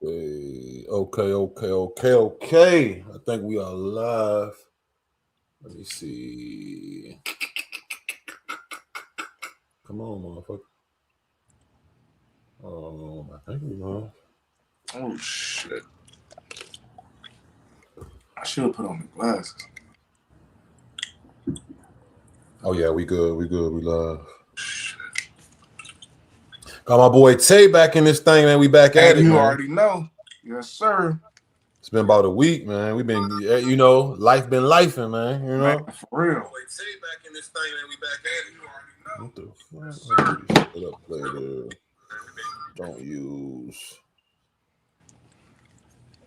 Okay. I think we are live. Let me see. Come on, motherfucker. I think we are. Oh shit! I should have put on the glasses. Oh yeah, we good. We live. Shit. Got my boy Tay back in this thing, man. We back at it, you man. Already know. Yes, sir. It's been about a week, man. We've been, life been lifing, man. You know, man, for real. Tay back in this thing, man. We back at it. You already know. What the fuck? Shut up, later. Don't use.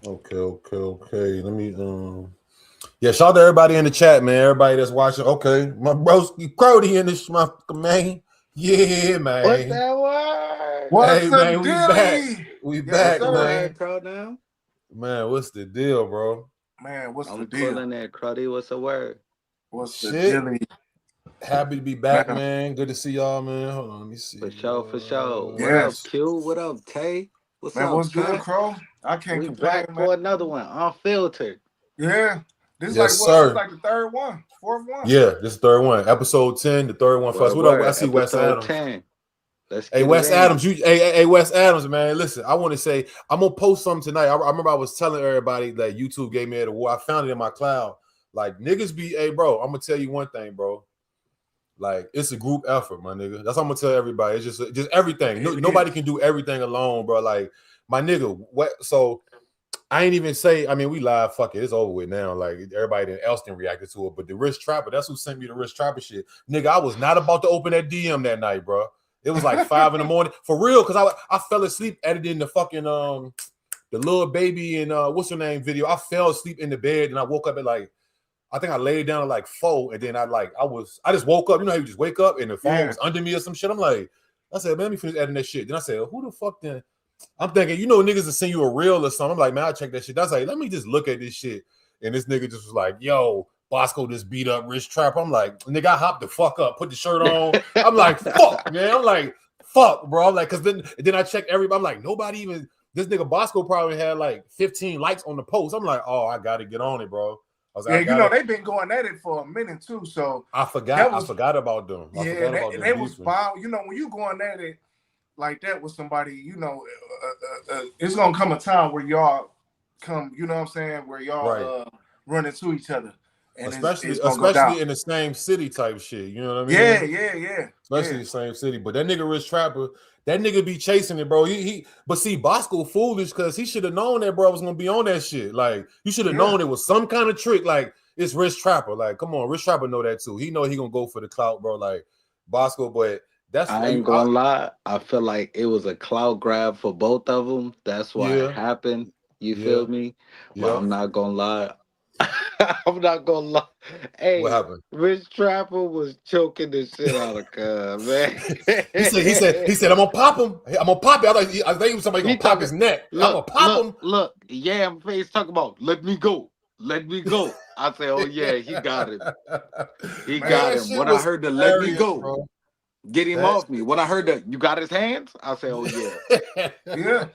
Okay. Let me yeah, shout out to everybody in the chat, man. Everybody that's watching. Okay, my broski Crody in this motherfucker, man. Yeah, man. What's that word? What's the man, deal? We back, man. Now? Man, what's the deal, bro? Man, what's I'm the deal? pulling that, Cruddy. What's the word? What's the deal? Happy to be back, man. Good to see y'all, man. Hold on, let me see. For sure. Yes. What up, Q? What up, Tay? What's man, up, what's good, Crow? I can't we complain, back man. for another one, unfiltered. Yeah. This yes, is sir. This like the third one, fourth one. Yeah, this is the third one. Episode 10, the third one first. What up? I see Wes Adams. 10. Let's hey, Wes Adams, hey, Wes Adams, man. Listen, I want to say I'm gonna post something tonight. I remember I was telling everybody that YouTube gave me an award. I found it in my cloud. Like niggas be, hey, bro. I'm gonna tell you one thing, bro. Like it's a group effort, my nigga. That's what I'm gonna tell everybody. It's just everything. Nobody can do everything alone, bro. Like my nigga. What? So I ain't even say. I mean, we live. Fuck it. It's over with now. Like everybody else didn't react to it, but the Rich Trapper. That's who sent me the Rich Trapper shit, nigga. I was not about to open that DM that night, bro. It was like 5 a.m. for real, because I fell asleep editing the fucking the little baby and what's her name video. I fell asleep in the bed and I woke up at like. I think I laid down at like 4, and then I just woke up. You know how you just wake up and the phone was under me or some shit. I'm like, I said, man, let me finish editing that shit. Then I said, who the fuck then? I'm thinking, niggas will send you a reel or something. I'm like, man, I'll check that shit. That's like, let me just look at this shit. And this nigga just was like, yo, Bosco just beat up Rich Trapper. I'm like, nigga, I hopped the fuck up, put the shirt on. I'm like, fuck, man. I'm like, fuck, bro. I'm like, cause then I checked everybody. I'm like, nobody even, this nigga Bosco probably had like 15 likes on the post. I'm like, oh, I gotta get on it, bro. They've been going at it for a minute too. So I forgot about them. They was bound. When you going at it like that with somebody, it's gonna come a time where y'all come. You know what I'm saying? Where y'all run into each other, and especially in the same city type shit. You know what I mean? Yeah. Especially the same city. But that nigga Rich Trapper. That nigga be chasing it, bro. But see, Bosco foolish because he should have known that bro was gonna be on that shit. Like you should have known it was some kind of trick. Like it's Rich Trapper. Like come on, Rich Trapper know that too. He know he gonna go for the clout, bro. Like Bosco, but that's I ain't gonna lie. I feel like it was a clout grab for both of them. That's why it happened. You feel me? But I'm not gonna lie. I'm not gonna lie. Hey, what happened? Rich Trapper was choking the shit out of Cub, man. he said, I'm gonna pop him. I'm gonna pop it. I think he was somebody gonna pop his neck. I'm gonna pop him. Look, yeah, face talking about let me go. I say, oh yeah, he got it. He got him. When I heard the let me go, bro. Get him off me. When I heard that you got his hands, I say, oh yeah. Yeah.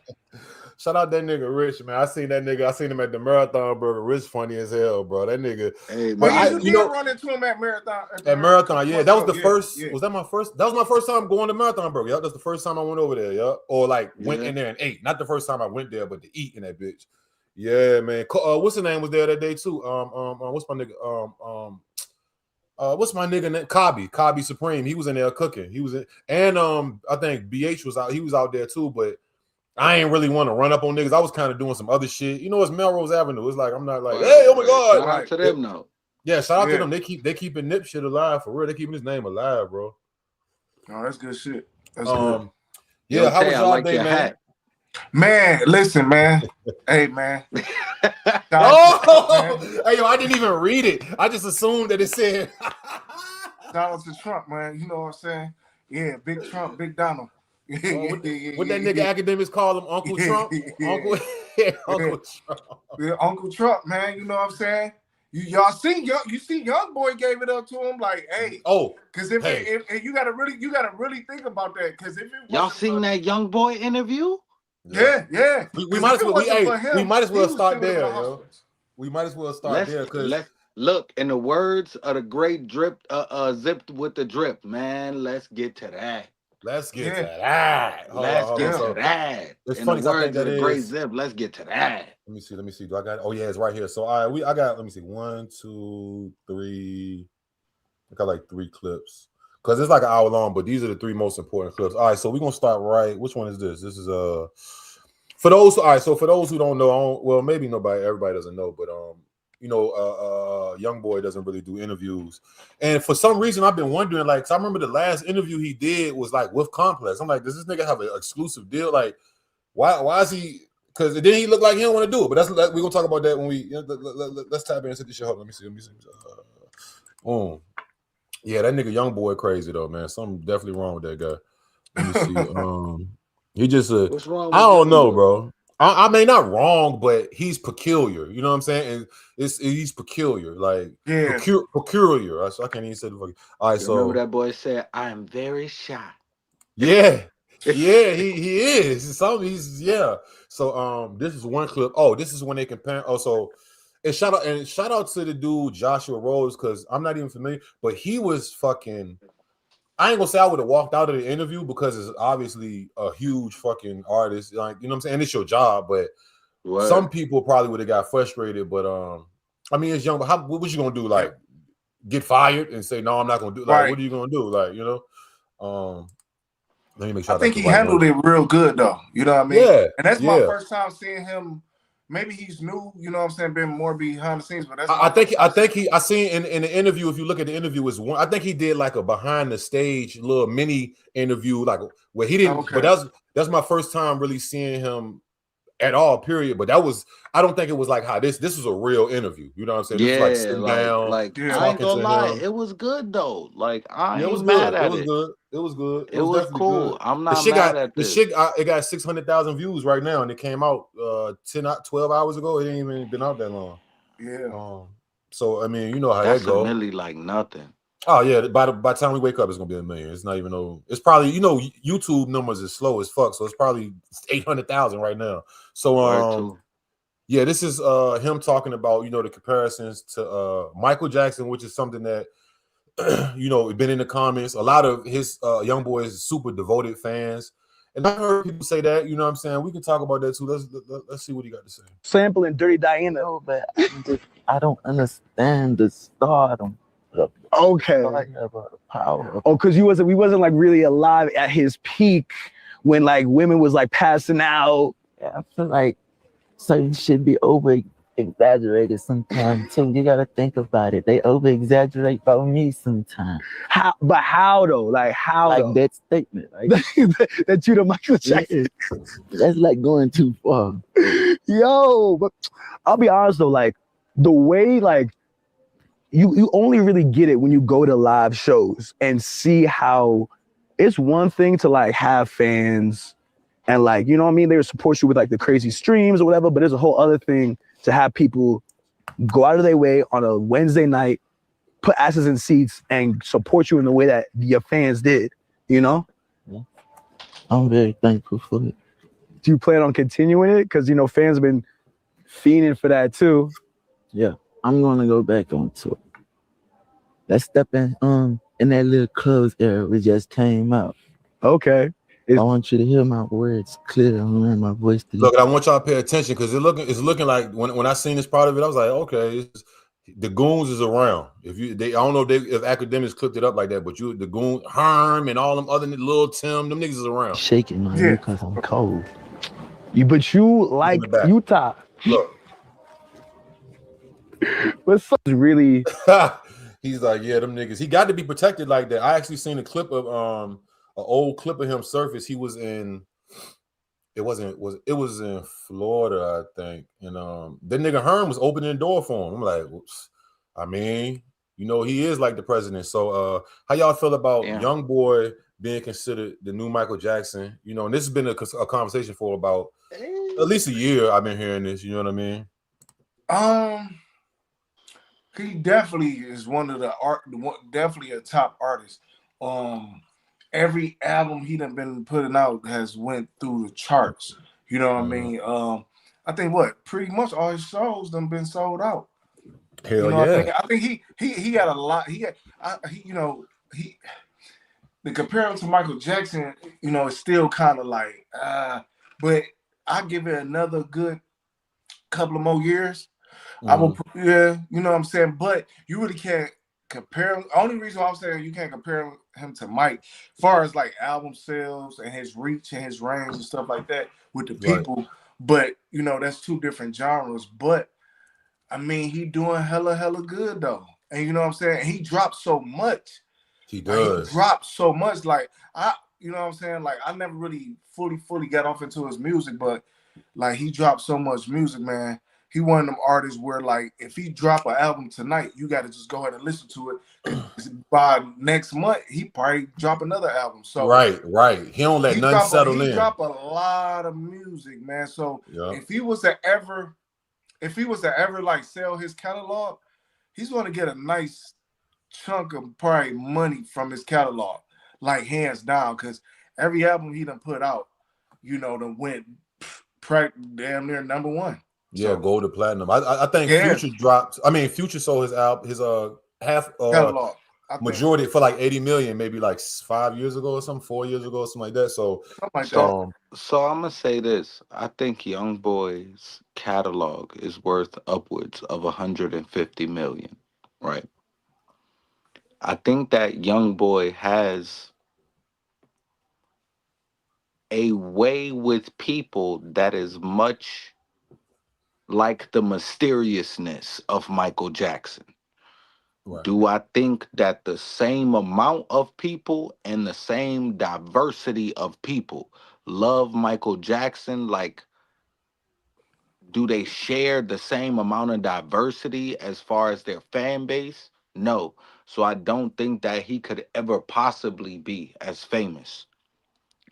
Shout out that nigga Rich, man. I seen him at the Marathon Burger. Rich funny as hell, bro. That nigga. Hey, but you run into him at Marathon. At Marathon, yeah. That was the first. Yeah. Was that my first? That was my first time going to Marathon Burger. Yeah, that's the first time I went over there. Yeah, or like went in there and ate. Not the first time I went there, but to eat in that bitch. Yeah, man. What's the name was there that day too? What's my nigga? What's my nigga name? Cobby Supreme. He was in there cooking. He was in, and I think BH was out. He was out there too, but. I ain't really want to run up on niggas. I was kind of doing some other shit. It's Melrose Avenue. It's like I'm not like, hey, oh my god. Shout out to them though. Yeah, shout out to them. They keeping Nip shit alive for real. They keeping his name alive, bro. Oh, that's good shit. That's good. Yeah, Yo, how was y'all day, man? Hat. Man, listen, man. Hey, man. Hey, yo, I didn't even read it. I just assumed that it said. Shout out to Trump, man. You know what I'm saying? Yeah, big Trump, big Donald. What that nigga academics call him, Uncle Trump? Uncle Trump. Yeah, Uncle Trump, man. You know what I'm saying? Y'all seen Youngboy gave it up to him like, hey, because if you gotta really think about that, because if it y'all seen that Youngboy interview? Yeah. We might as well. We might as well start there, yo. We might as well start there because let's look. In the words of the great drip, zipped with the drip, man. Let's get to that. Let's get to that. Let's get to that. It's In funny. the I think words of that the great zip, let's get to that. Let me see. Do I got it? Oh yeah, it's right here. So all right, I got. Let me see. 1, 2, 3. I got like 3 clips because it's like an hour long, but these are the 3 most important clips. All right, so we're gonna start right. Which one is this? This is for those. All right, so for those who don't know, well, maybe everybody doesn't know, but Youngboy doesn't really do interviews, and for some reason I've been wondering, like, 'cause I remember the last interview he did was like with Complex. I'm like, does this nigga have an exclusive deal? Like, why is he? Because then he look like he don't want to do it. But we're gonna talk about that when we let's tap in and set this shit. Hold on, let me see. Yeah, that nigga Youngboy crazy though, man. Something definitely wrong with that guy. Let me see. He just what's wrong? I don't know, bro. I mean, not wrong, but he's peculiar. You know what I'm saying? And he's peculiar, like peculiar. I can't even say the fucking. All right, so remember that boy said, "I am very shy." Yeah, he is. So this is one clip. Oh, this is when they compare. Oh, so and shout out to the dude Joshua Rose because I'm not even familiar, but he was fucking. I ain't gonna say I would have walked out of the interview because it's obviously a huge fucking artist, like, you know what I'm saying? And it's your job, but some people probably would have got frustrated. But I mean, it's young. But what was you gonna do? Like, get fired and say no? I'm not gonna do. Like, what are you gonna do? Like, you know? Let me make sure. I think he handled it real good though. You know what I mean? Yeah. And that's my first time seeing him. Maybe he's new, you know what I'm saying, been more behind the scenes, but that's I seen in the interview, if you look at the interview, I think he did like a behind the stage little mini interview, like where he didn't, but that's my first time really seeing him at all, period. But I don't think it was like how this was a real interview. You know what I'm saying? Yeah, this was like sitting down, I ain't gonna lie, it was good though. Like I ain't mad at it. It was good. It was cool. Good. I'm not mad at this. It got 600,000 views right now, and it came out 12 hours ago. It ain't even been out that long. Yeah. So I mean, you know how that's that goes. Really like nothing. Oh yeah, by the time we wake up, it's gonna be 1 million. It's not even it's probably, you know, YouTube numbers is slow as fuck, so it's probably 800,000 right now. So yeah, this is him talking about, you know, the comparisons to Michael Jackson, which is something that you know, been in the comments. A lot of his Youngboy's super devoted fans, and I heard people say that. You know what I'm saying? We can talk about that too. Let's see what he got to say. Sampling Dirty Diana. No, but I don't understand the stardom. Okay. About the power. Oh, because we wasn't like really alive at his peak when like women was like passing out. Yeah, I feel like certain shit be over exaggerated sometimes too. You gotta think about it. They over exaggerate about me sometimes. How though? Like how? Like that statement, right? that you the Michael Jackson. That's like going too far. Yo, but I'll be honest though, like the way like you only really get it when you go to live shows and see how it's one thing to like have fans and like, you know what I mean? They would support you with like the crazy streams or whatever, but there's a whole other thing to have people go out of their way on a Wednesday night, put asses in seats and support you in the way that your fans did, you know? Yeah. I'm very thankful for it. Do you plan on continuing it? Because, you know, fans have been fiending for that too. Yeah, I'm going to go back on tour. Let's step in that little clothes era we just came out. Okay. I want you to hear my words clear. I want my voice to look. I want y'all to pay attention because it's looking like when I seen this part of it, I was like, okay, the goons is around. I don't know if academics clipped it up like that, but the goon Herm and all them other little Tim, them niggas is around. Shaking my head because I'm cold. But you like Utah. Look. What's really? He's like, yeah, them niggas. He got to be protected like that. I actually seen a clip of an old clip of him surface. He was in. It was in Florida, I think, and that nigga Herm was opening the door for him. I'm like, whoops. I mean, you know, he is like the president. So, how y'all feel about Youngboy being considered the new Michael Jackson? You know, and this has been a conversation for about at least a year. I've been hearing this. You know what I mean? He definitely is one of definitely a top artist. Every album he done been putting out has went through the charts. You know what I mean? I think pretty much all his shows done been sold out. Hell you know yeah! What I mean? I think he got a lot. The comparison to Michael Jackson, it's still kind of like, but I give it another good couple of more years. I will, yeah, you know what I'm saying. But you really can't compare him. Only reason why I'm saying you can't compare him to Mike, as far as like album sales and his reach and his range and stuff like that with the people. Right. But that's two different genres. But I mean, he doing hella good though. And you know what I'm saying? He dropped so much. He does. He dropped so much. Like you know what I'm saying? Like I never really fully got off into his music, but like he dropped so much music, man. He one of them artists where like if he drop an album tonight, you got to just go ahead and listen to it. By next month, he probably drop another album. So right. He don't let nothing settle in. He drop a lot of music, man. So if he was to ever like sell his catalog, he's going to get a nice chunk of probably money from his catalog, like hands down, because every album he done put out, done went damn near number one. Yeah, gold to platinum. I think Future dropped. I mean, Future sold his album, his half catalog, majority for like 80 million, maybe like 5 years ago or something, 4 years ago or something like that. So I'm gonna say this. I think Youngboy's catalog is worth upwards of 150 million, right? I think that Youngboy has a way with people that is much like the mysteriousness of Michael Jackson. Right. Do I think that the same amount of people and the same diversity of people love Michael Jackson? Like, do they share the same amount of diversity as far as their fan base? No. So I don't think that he could ever possibly be as famous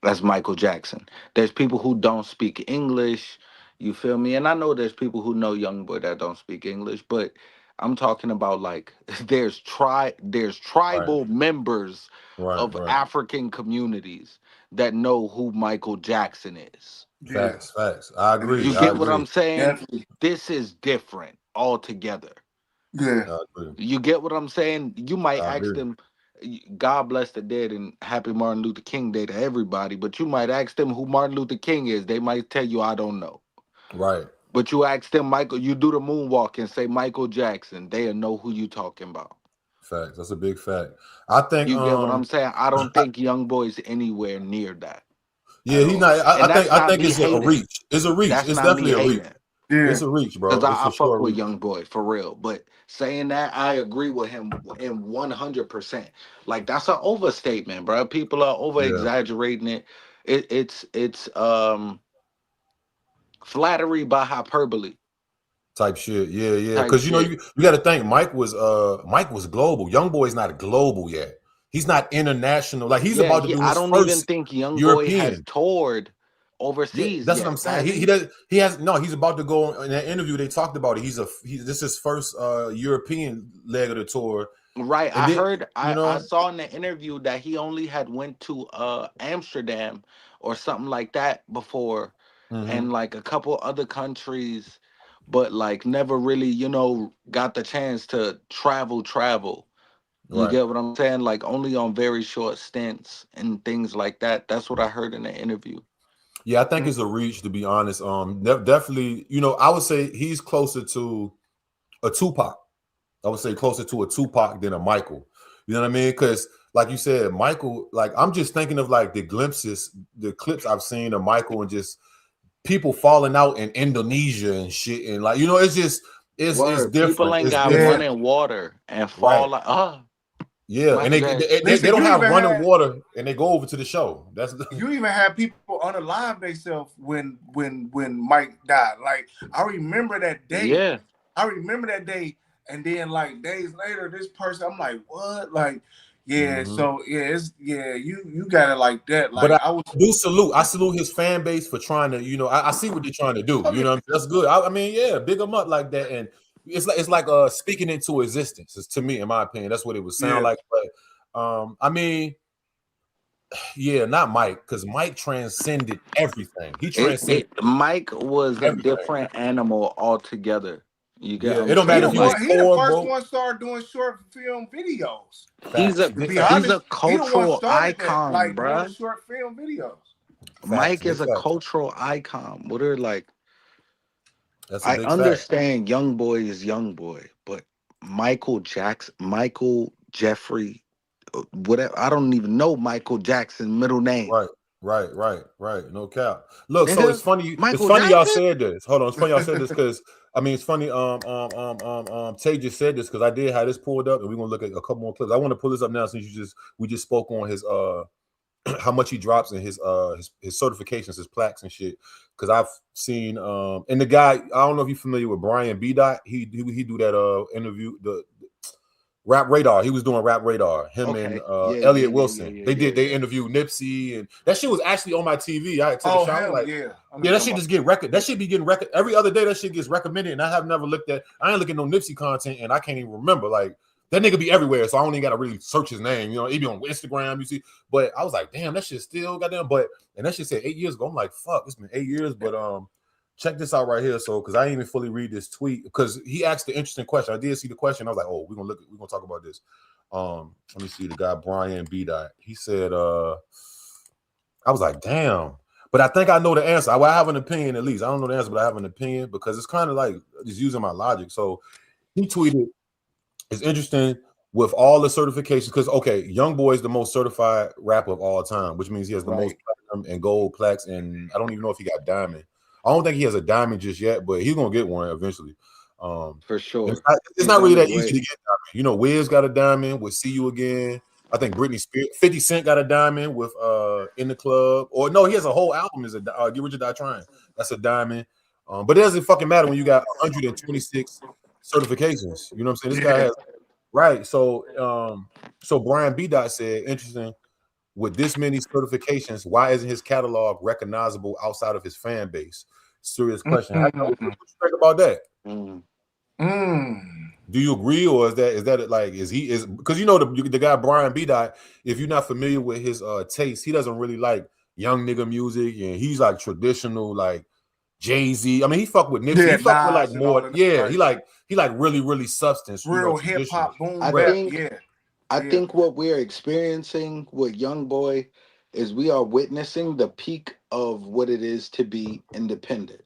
as Michael Jackson. There's people who don't speak English, you feel me? And I know there's people who know Youngboy that don't speak English, but I'm talking about like there's tribal members of African communities that know who Michael Jackson is. Facts. I agree. You get what I'm saying? Definitely. This is different altogether. Yeah. You get what I'm saying? You might ask them, God bless the dead and happy Martin Luther King Day to everybody, but you might ask them who Martin Luther King is. They might tell you, I don't know. Right. But you ask them, Michael, you do the moonwalk and say Michael Jackson, they'll know who you talking about. Facts. That's a big fact. I think you get what I'm saying. I don't think Youngboy's anywhere near that. Yeah, he's not. I think it's a reach. It's a reach. It's definitely a reach. Yeah. It's a reach, bro. Because I fuck with Youngboy for real. But saying that, I agree with him in 100%. Like that's an overstatement, bro. People are over exaggerating it. It's flattery by hyperbole. Type shit. Yeah. Because you got to think Mike was global. Youngboy's not global yet. He's not international. Like he's about to do. I don't even think Youngboy has toured overseas. That's what I'm saying. He's about to go in that interview. They talked about it. This is his first European leg of the tour. Right. I saw in the interview that he only had went to Amsterdam or something like that before, and like a couple other countries, but like never really, got the chance to travel. You get what I'm saying? Like only on very short stints and things like that. That's what I heard in the interview. Yeah, I think it's a reach, to be honest. Definitely, I would say he's closer to a Tupac. I would say closer to a Tupac than a Michael. You know what I mean? Because, like you said, Michael, like I'm just thinking of like the clips I've seen of Michael and just people falling out in Indonesia and shit, and like it's just it's different. People ain't got running water and fall like Yeah, and they don't have running water, and they go over to the show. That's you even have people unalive themselves when Mike died. Like I remember that day. Yeah, I remember that day, and then like days later, this person, I'm like, what? Like, yeah. So you got it like that. Like, but I salute his fan base for trying to, I see what they're trying to do. That's good. I mean, big them up like that, and it's like speaking into existence. To me, in my opinion, that's what it would sound like. But I mean, Yeah, not Mike, because Mike transcended everything. He transcended Mike was a everything. different animal altogether. You get it don't matter if he was he poor, the first bro. one started doing short film videos. He's To be honest, a cultural icon, like bruh. doing short film videos. Mike is a cultural icon. What are like? That's a I big understand Youngboy is Youngboy, but Michael Jackson, Michael Jeffrey, whatever. I don't even know Michael Jackson's middle name. Right. No cap. Look, Nigga, so it's funny. It's Michael funny y'all Jackson? said this. Hold on, it's funny y'all said this because I mean it's funny. Tay just said this because I did have this pulled up, and we're gonna look at a couple more clips. I want to pull this up now since we just spoke on his how much he drops in his certifications, his plaques and shit. Because I've seen and the guy, I don't know if you're familiar with Brian B. Dot. He do that interview, the Rap Radar. He was doing Rap Radar. Him and Elliot Wilson. They interviewed Nipsey, and that shit was actually on my TV. I had to take a shot. Like, that shit just get record. That shit be getting record every other day. That shit gets recommended, and I have never looked at. I ain't looking at no Nipsey content, and I can't even remember. Like that nigga be everywhere, so I don't even gotta really search his name. You know, he be on Instagram. You see, but I was like, damn, that shit still goddamn. But and that shit said 8 years ago. I'm like, fuck, it's been 8 years. But check this out right here. So, because I didn't even fully read this tweet, because he asked the interesting question. I did see the question. I was like, oh, we're gonna talk about this. Let me see the guy Brian B. Dot. He said, I was like, damn. But I think I know the answer. I have an opinion at least. I don't know the answer, but I have an opinion because it's kind of like just using my logic. So he tweeted, it's interesting with all the certifications, because Youngboy is the most certified rapper of all time, which means he has the most platinum and gold plaques, and I don't even know if he got diamond. I don't think he has a diamond just yet, but he's gonna get one eventually. For sure. It's not really that easy to get diamond. You know, Wiz got a diamond with "See You Again." I think Britney Spears, 50 Cent got a diamond with "In the Club." Or no, he has a whole album is a "Get Rich or Die Trying." That's a diamond. But it doesn't fucking matter when you got 126 certifications. You know what I'm saying? This guy has right. So Brian B. Dot said, interesting. With this many certifications, why isn't his catalog recognizable outside of his fan base? Serious question. What do you think about that? Do you agree, or is that like is because you know the guy Brian B. Dot, if you're not familiar with his taste, he doesn't really like young nigga music, and he's like traditional like Jay-Z. I mean, he fuck with Nipsey. He fuck with like more. Yeah, he like really substance. Real hip hop boom rap. I think what we're experiencing with Youngboy is we are witnessing the peak of what it is to be independent.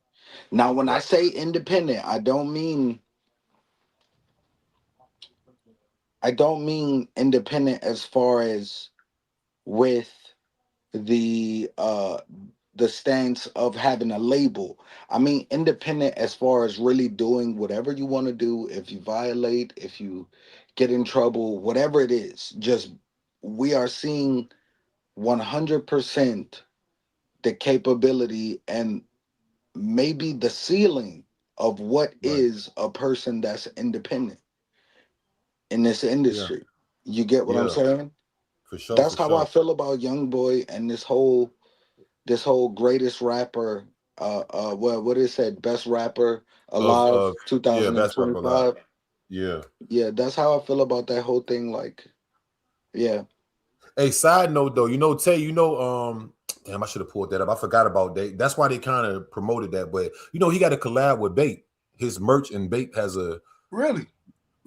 Now, when I say independent, I don't mean independent as far as with the stance of having a label. I mean independent as far as really doing whatever you want to do. If you violate, if you get in trouble, whatever it is, just we are seeing 100% the capability and maybe the ceiling of what is a person that's independent in this industry. You get what I'm saying? For sure. That's how I feel about Youngboy and this whole greatest rapper, what is it, best rapper alive, 2025. Yeah, that's how I feel about that whole thing. Like, yeah. Hey, side note though, you know, Tay, you know, damn, I should have pulled that up. I forgot about that. That's why they kind of promoted that. But you know, he got a collab with Bait. His merch and Bait has a really.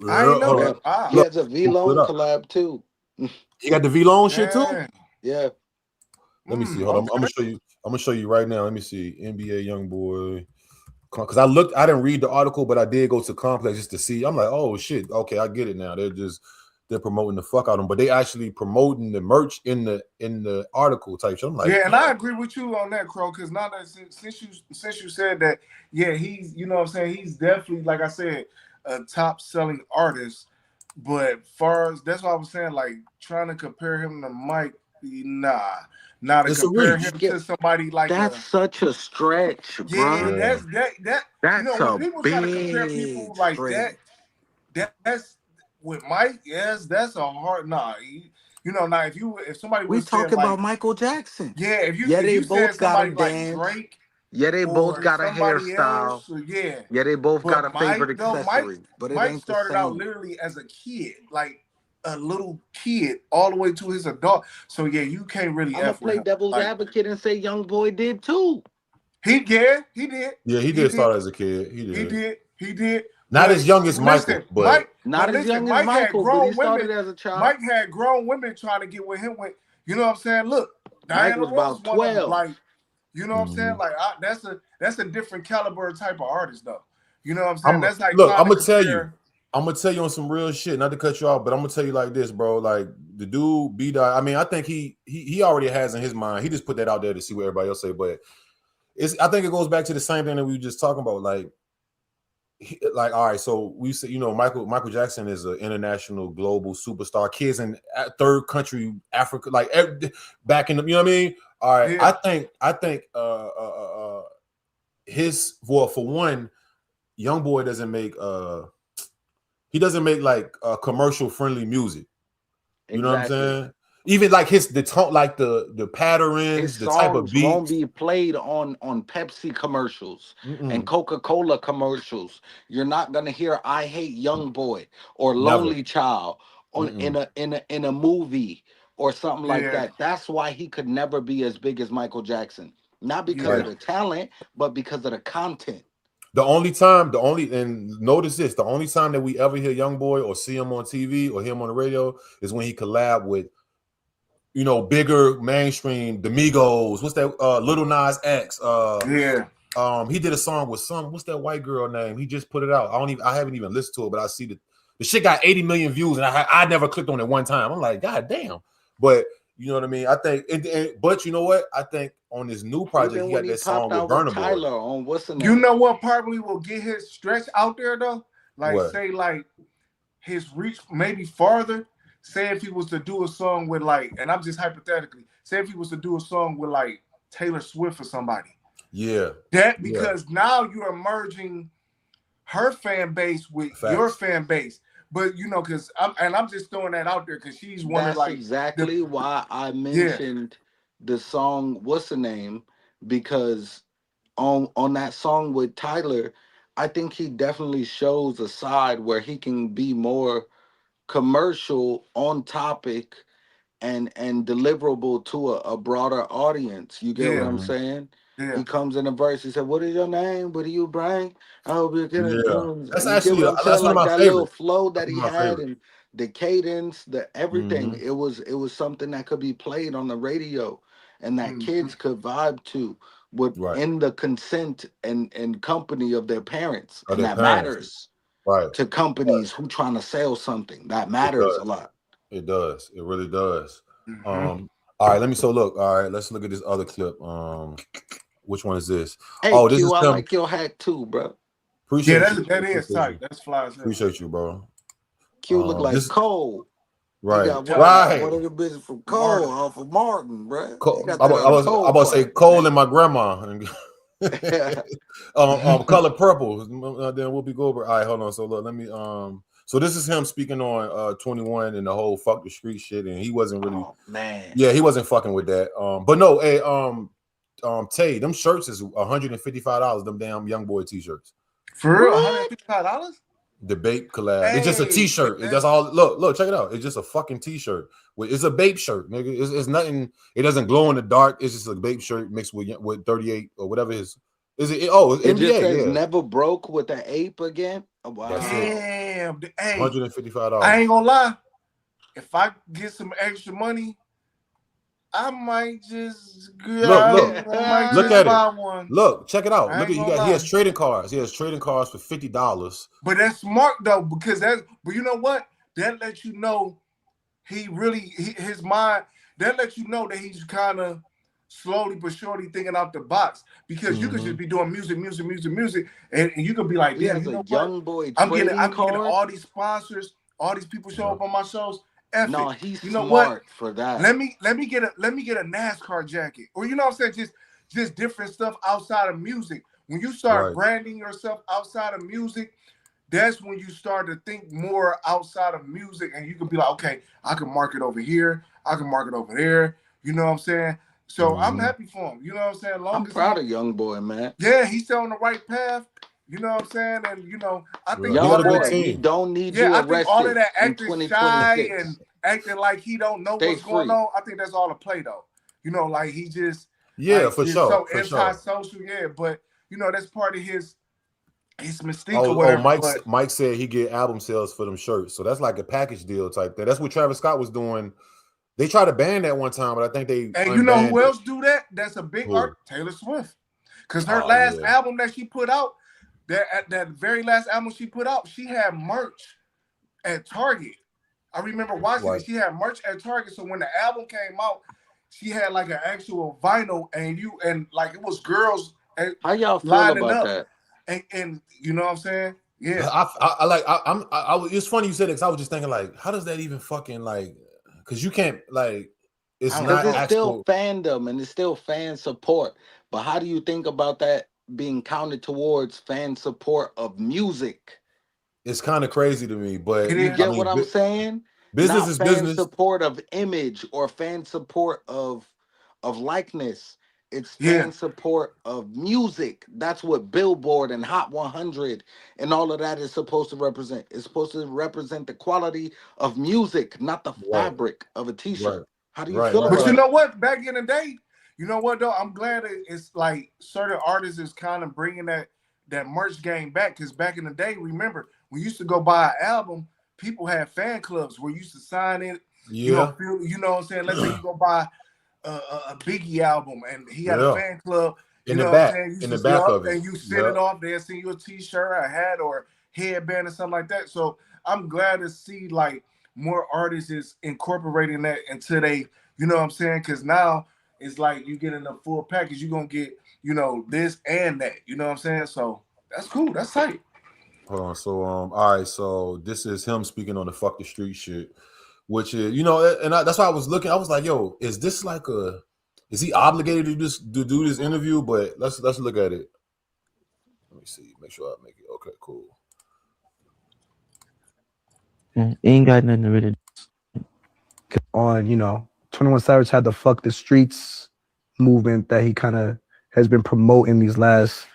I ain't know that. He has a V-Lone collab too. He got the V-Lone shit too. Yeah. Let me see. Hold on. I'm gonna show you. I'm gonna show you right now. Let me see. NBA Youngboy. Because I didn't read the article, but I did go to Complex just to see. I'm like, oh shit. Okay, I get it now. They're promoting the fuck out of them, but they actually promoting the merch in the article type shit. I'm like, yeah, and I agree with you on that, Crow. Because now that since you said that, yeah, he's, you know what I'm saying, he's definitely, like I said, a top selling artist. But far as that's why I was saying, like trying to compare him to Mike, nah. Now to compare him to somebody like that's such a stretch, bro. Yeah, that's you know, when people try to compare people like that's with Mike. Yes, that's a hard you know, now if somebody was talking about Michael Jackson, yeah, if you they both got a dance, like Drake, they both got a hairstyle, else, yeah, they both got a favorite accessory, but it Mike ain't started the same. out literally as a kid, like a little kid all the way to his adult. So yeah, you can't really. I'm gonna play devil's advocate and say Youngboy did too. He did. Yeah, he did start as a kid. He did. Not as young as Michael, but not as young as Michael, but he started as a child. Mike had grown women trying to get with him. You know what I'm saying? Look, Mike was about 12. Like, you know what I'm saying? Like, that's a different caliber type of artist, though. You know what I'm saying? That's like, look, I'm gonna tell you on some real shit. Not to cut you off, but I'm gonna tell you like this, bro. Like the dude B-Dot. I mean, I think he already has in his mind. He just put that out there to see what everybody else say, but I think it goes back to the same thing that we were just talking about. Like, all right, so we say, you know, Michael Jackson is an international global superstar. Kids in third country Africa, like back in the, you know what I mean? All right, yeah. I think for one, Youngboy doesn't make like commercial friendly music. You know what I'm saying? Even like the tone, like the patterns, the type of beats won't be played on Pepsi commercials and Coca-Cola commercials. You're not gonna hear "I Hate Youngboy" or "Lonely Child" in a movie or something like that. That's why he could never be as big as Michael Jackson. Not because of the talent, but because of the content. And notice this, the only time that we ever hear Youngboy or see him on TV or hear him on the radio is when he collab with, you know, bigger mainstream, the Migos. What's that? Lil Nas X. He did a song with what's that white girl name? He just put it out. I haven't even listened to it, but I see the shit got 80 million views, and I never clicked on it one time. I'm like, God damn. But you know what I mean? I think, but you know what? I think on this new project, he got that song with Burna Boy. Tyler on what's the name? You know what? Probably will get his stretch out there though. Like say like his reach maybe farther. Say if he was to do a song with like, and I'm just hypothetically, say if he was to do a song with like Taylor Swift or somebody. Yeah. Because now you're merging her fan base with your fan base. But you know, because I'm just throwing that out there because she's one of like exactly why I mentioned the song "What's the Name?" because on that song with Tyler, I think he definitely shows a side where he can be more commercial, on topic, and deliverable to a broader audience. You get what I'm saying? Yeah. He comes in a verse. He said, "What is your name? What do you bring? I hope you're getting." That's actually that's one of my that favorite little flow that he had and the cadence, the everything. It was something that could be played on the radio and that kids could vibe to in the consent and company of their parents, and that matters. Right. To companies who trying to sell something. That matters a lot. It does. It really does. All right, let's look at this other clip. Which one is this? Hey, this Q, is I like your hat too, bro. Appreciate that is tight. That's fly. Appreciate you, bro. Q look like Cole. Right. One of the bitches from Cole off of Martin, bro. I was about to say Cole and my grandma. Color Purple. Then Whoopi Goldberg. All right, hold on. So look, let me so this is him speaking on 21 and the whole fuck the street shit, and he wasn't really he wasn't fucking with that. But no, hey, Tay, them shirts is $155, them damn Youngboy t-shirts. For real, $155? Debate collab. It's just a t-shirt. It's just all look, check it out. It's just a fucking t-shirt. It's a babe shirt, nigga. It's nothing, it doesn't glow in the dark. It's just a babe shirt mixed with 38 or whatever it is. Is it NBA? It just says never broke with an ape again. Oh, wow. Damn. Hey, $155. I ain't gonna lie. If I get some extra money, I might just look at it. One. Look, check it out. Look at he has trading cards. He has trading cards for $50. But that's smart though, because but you know what? That lets you know his mind. That lets you know that he's kind of slowly but surely thinking out the box, because you could just be doing music, and you could be like, damn, you know what? I'm getting all these sponsors, all these people show up on my shows. No, he's smart for that. Let me get a NASCAR jacket, or you know what I'm saying, just different stuff outside of music. When you start branding yourself outside of music, that's when you start to think more outside of music, and you can be like, okay, I can market over here, I can market over there. You know what I'm saying? So I'm happy for him. You know what I'm saying? I'm proud of Youngboy, man. Yeah, he's still on the right path. You know what I'm saying? And you know, I think Young all of boy, that, we don't need yeah, you I think all of arrested that in acting shy 2026. and acting like he don't know Stay what's going free. on. I think that's all a play though. You know, like he just for just sure, so antisocial. Yeah, but you know, that's part of his mystique or whatever. Mike said he get album sales for them shirts, so that's like a package deal type thing. That's what Travis Scott was doing. They tried to ban that one time, but I think they and you know who else do that? That's a big art, Taylor Swift, because her last album that she put out, that very last album she put out, she had merch at Target. I remember watching it. She had merch at Target, so when the album came out, she had like an actual vinyl, and like it was girls. How y'all feel about that? And you know what I'm saying? Yeah, it's funny you said it because I was just thinking like, how does that even fucking like? Because you can't like, it's not it's still fandom and it's still fan support. But how do you think about that being counted towards fan support of music? It's kind of crazy to me, but you get what I'm saying? Business Not is fan business. Support of image or fan support of likeness. It's fan support of music. That's what Billboard and Hot 100 and all of that is supposed to represent. It's supposed to represent the quality of music, not the fabric of a t-shirt. Right. How do you feel about it? But you that? know what? Back in the day, you know what though? I'm glad it's like certain artists is kind of bringing that merch game back. Because back in the day, remember, we used to go buy an album, people had fan clubs where you used to sign in. You know what I'm saying? Let's say you go buy a Biggie album and he had a fan club. In the back, in the back of it. And you send it off, they'll send you a t-shirt, a hat, or headband or something like that. So I'm glad to see like more artists is incorporating that into they, you know what I'm saying? Because now it's like you get in a full package, you're gonna get, you know, this and that. You know what I'm saying? So that's cool. That's tight. Hold on. So all right, so this is him speaking on the fuck the street shit, which is, you know, and that's why I was looking. I was like, yo, is this like is he obligated to do this interview? But let's look at it. Let me see. Make sure I make it. Okay, cool. Ain't got nothing to really on, you know, 21 Savage had the fuck the streets movement that he kind of has been promoting these last.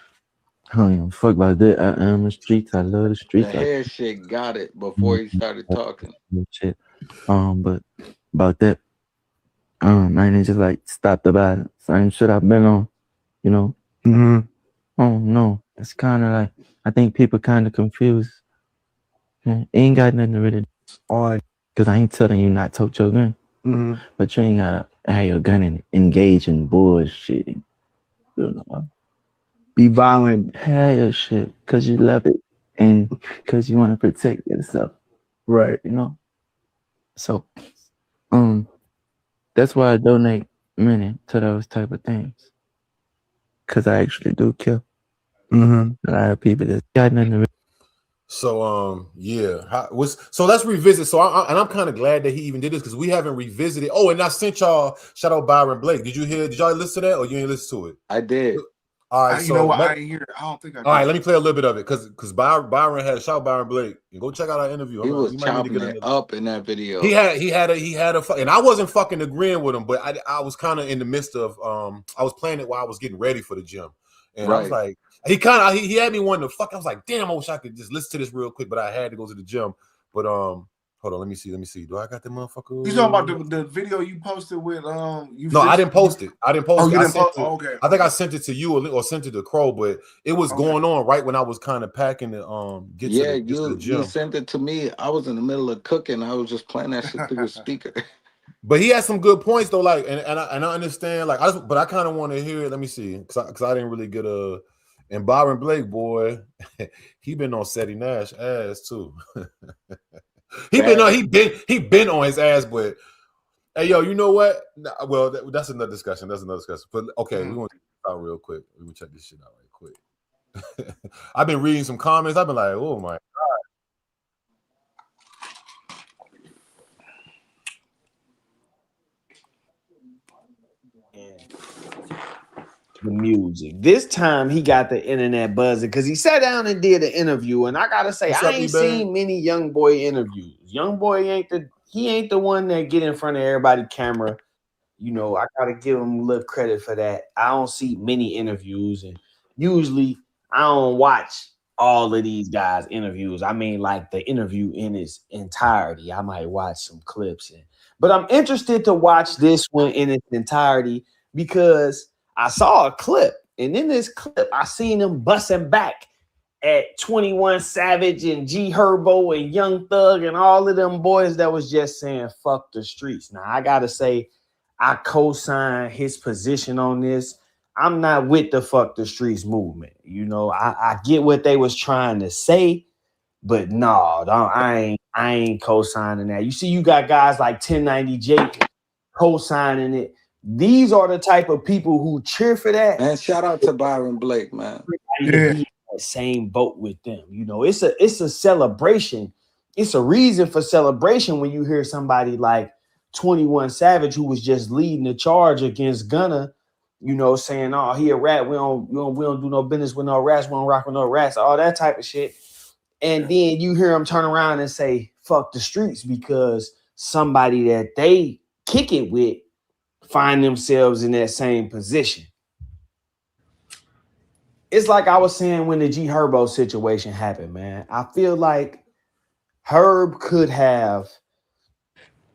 I don't even fuck about that. I am the streets. I love the streets. The hair shit got it before he started talking. Shit. But about that, I ain't just like stopped about it. Same shit I've been on, you know. Oh no, it's kind of like I think people kind of confused. Ain't got nothing to really on because I ain't telling you not to tote your gun, but you ain't gotta have your gun and engage in bullshit. You know, be violent, have your shit because you love it and because you want to protect yourself, right? You know. So, that's why I donate money to those type of things because I actually do care. A lot of people that got nothing to really. So so let's revisit. So I'm kind of glad that he even did this because we haven't revisited. Oh, and I sent y'all shout out Byron Blake. Did y'all listen to that or you ain't listen to it? I did. All right, you know what? I didn't hear it. I don't think I did. All right, let me play a little bit of it because Byron had shout out Byron Blake. And go check out our interview. He was chopping it up in that video. He had a and I wasn't fucking agreeing with him, but I was kind of in the midst of I was playing it while I was getting ready for the gym, and I was like. He had me wanting to fuck. I was like, damn, I wish I could just listen to this real quick, but I had to go to the gym. But hold on, let me see. Do I got the motherfucker? You talking about the video you posted with No, I didn't post it. I think I sent it to you or sent it to Crow, but it was going on right when I was kind of packing to get to the gym. You sent it to me. I was in the middle of cooking. I was just playing that shit through the speaker. But he had some good points though, like and I understand, like but I kind of want to hear it. Let me see, because I didn't really get a. And Byron Blake, boy, he been on Seti Nash ass too. he been on his ass, but hey, yo, you know what? Well, that's another discussion. But okay, we want to check this out real quick. We will check this shit out right quick. I've been reading some comments. I've been like, oh my the music. This time he got the internet buzzing because he sat down and did an interview. And I gotta say, I ain't seen many Youngboy interviews. Youngboy ain't the one that get in front of everybody's camera. You know, I gotta give him a little credit for that. I don't see many interviews, and usually I don't watch all of these guys' interviews. I mean, like the interview in its entirety. I might watch some clips, but I'm interested to watch this one in its entirety because I saw a clip, and in this clip, I seen him busting back at 21 Savage and G Herbo and Young Thug and all of them boys that was just saying fuck the streets. Now I gotta say, I co-sign his position on this. I'm not with the fuck the streets movement. You know, I get what they was trying to say, but no, I ain't co-signing that. You see, you got guys like 1090 Jake co-signing it. These are the type of people who cheer for that. Man, shout out to Byron Blake, man. Everybody to be in that same boat with them. You know, it's a celebration. It's a reason for celebration when you hear somebody like 21 Savage, who was just leading the charge against Gunna, you know, saying, "Oh, he a rat. We don't do no business with no rats. We don't rock with no rats." All that type of shit. And then you hear him turn around and say, "Fuck the streets," because somebody that they kick it with find themselves in that same position. It's like I was saying when the G Herbo situation happened, man. I feel like Herb could have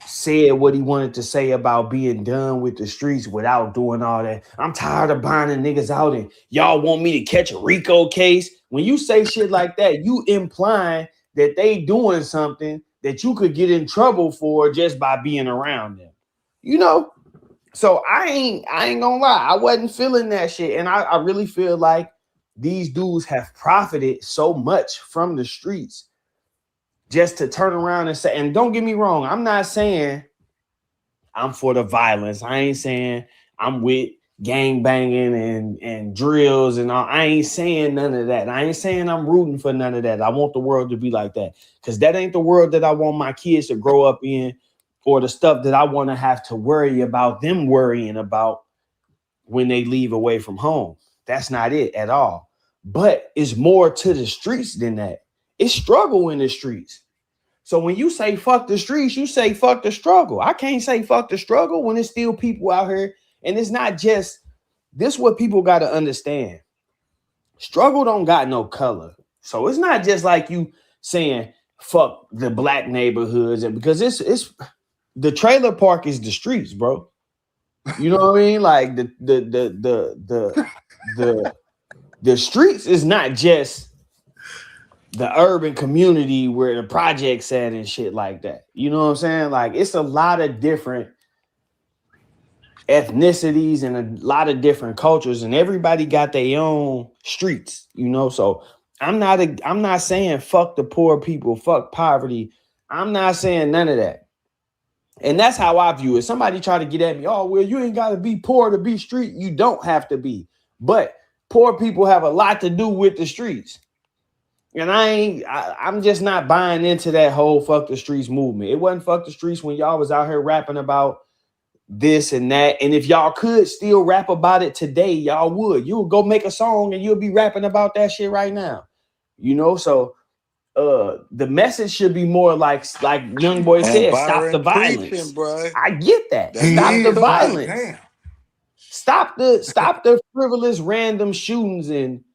said what he wanted to say about being done with the streets without doing all that. I'm tired of buying niggas out and y'all want me to catch a RICO case. When you say shit like that, you implying that they doing something that you could get in trouble for just by being around them. You know? So I ain't gonna lie. I wasn't feeling that shit. And I really feel like these dudes have profited so much from the streets just to turn around and say, and don't get me wrong, I'm not saying I'm for the violence. I ain't saying I'm with gang banging and drills and all. I ain't saying none of that. I ain't saying I'm rooting for none of that. I want the world to be like that because that ain't the world that I want my kids to grow up in, or the stuff that I want to have to worry about them worrying about when they leave away from home. That's not it at all. But it's more to the streets than that. It's struggle in the streets. So when you say fuck the streets, you say fuck the struggle. I can't say fuck the struggle when there's still people out here. And it's not just this, what people got to understand. Struggle don't got no color. So it's not just like you saying fuck the black neighborhoods, and because it's the trailer park is the streets, bro. You know what I mean? Like the streets is not just the urban community where the projects at and shit like that. You know what I'm saying? Like it's a lot of different ethnicities and a lot of different cultures, and everybody got their own streets, you know. So I'm not saying fuck the poor people, fuck poverty. I'm not saying none of that. And that's how I view it. Somebody try to get at me, oh, well, you ain't got to be poor to be street. You don't have to be. But poor people have a lot to do with the streets. And I'm just not buying into that whole fuck the streets movement. It wasn't fuck the streets when y'all was out here rapping about this and that. And if y'all could still rap about it today, y'all would. You'll go make a song and you'll be rapping about that shit right now. You know, so the message should be more like Youngboy said, stop the violence. Bro. I get that. Stop the violence. Damn. Stop the frivolous random shootings and,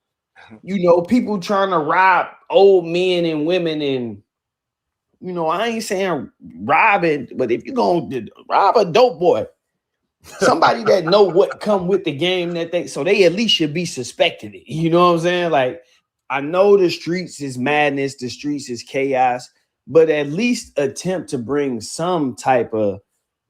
you know, people trying to rob old men and women. And, you know, I ain't saying robbing, but if you're going to rob a dope boy, somebody that know what come with the game, so they at least should be suspected it. You know what I'm saying? Like, I know the streets is madness, the streets is chaos, but at least attempt to bring some type of,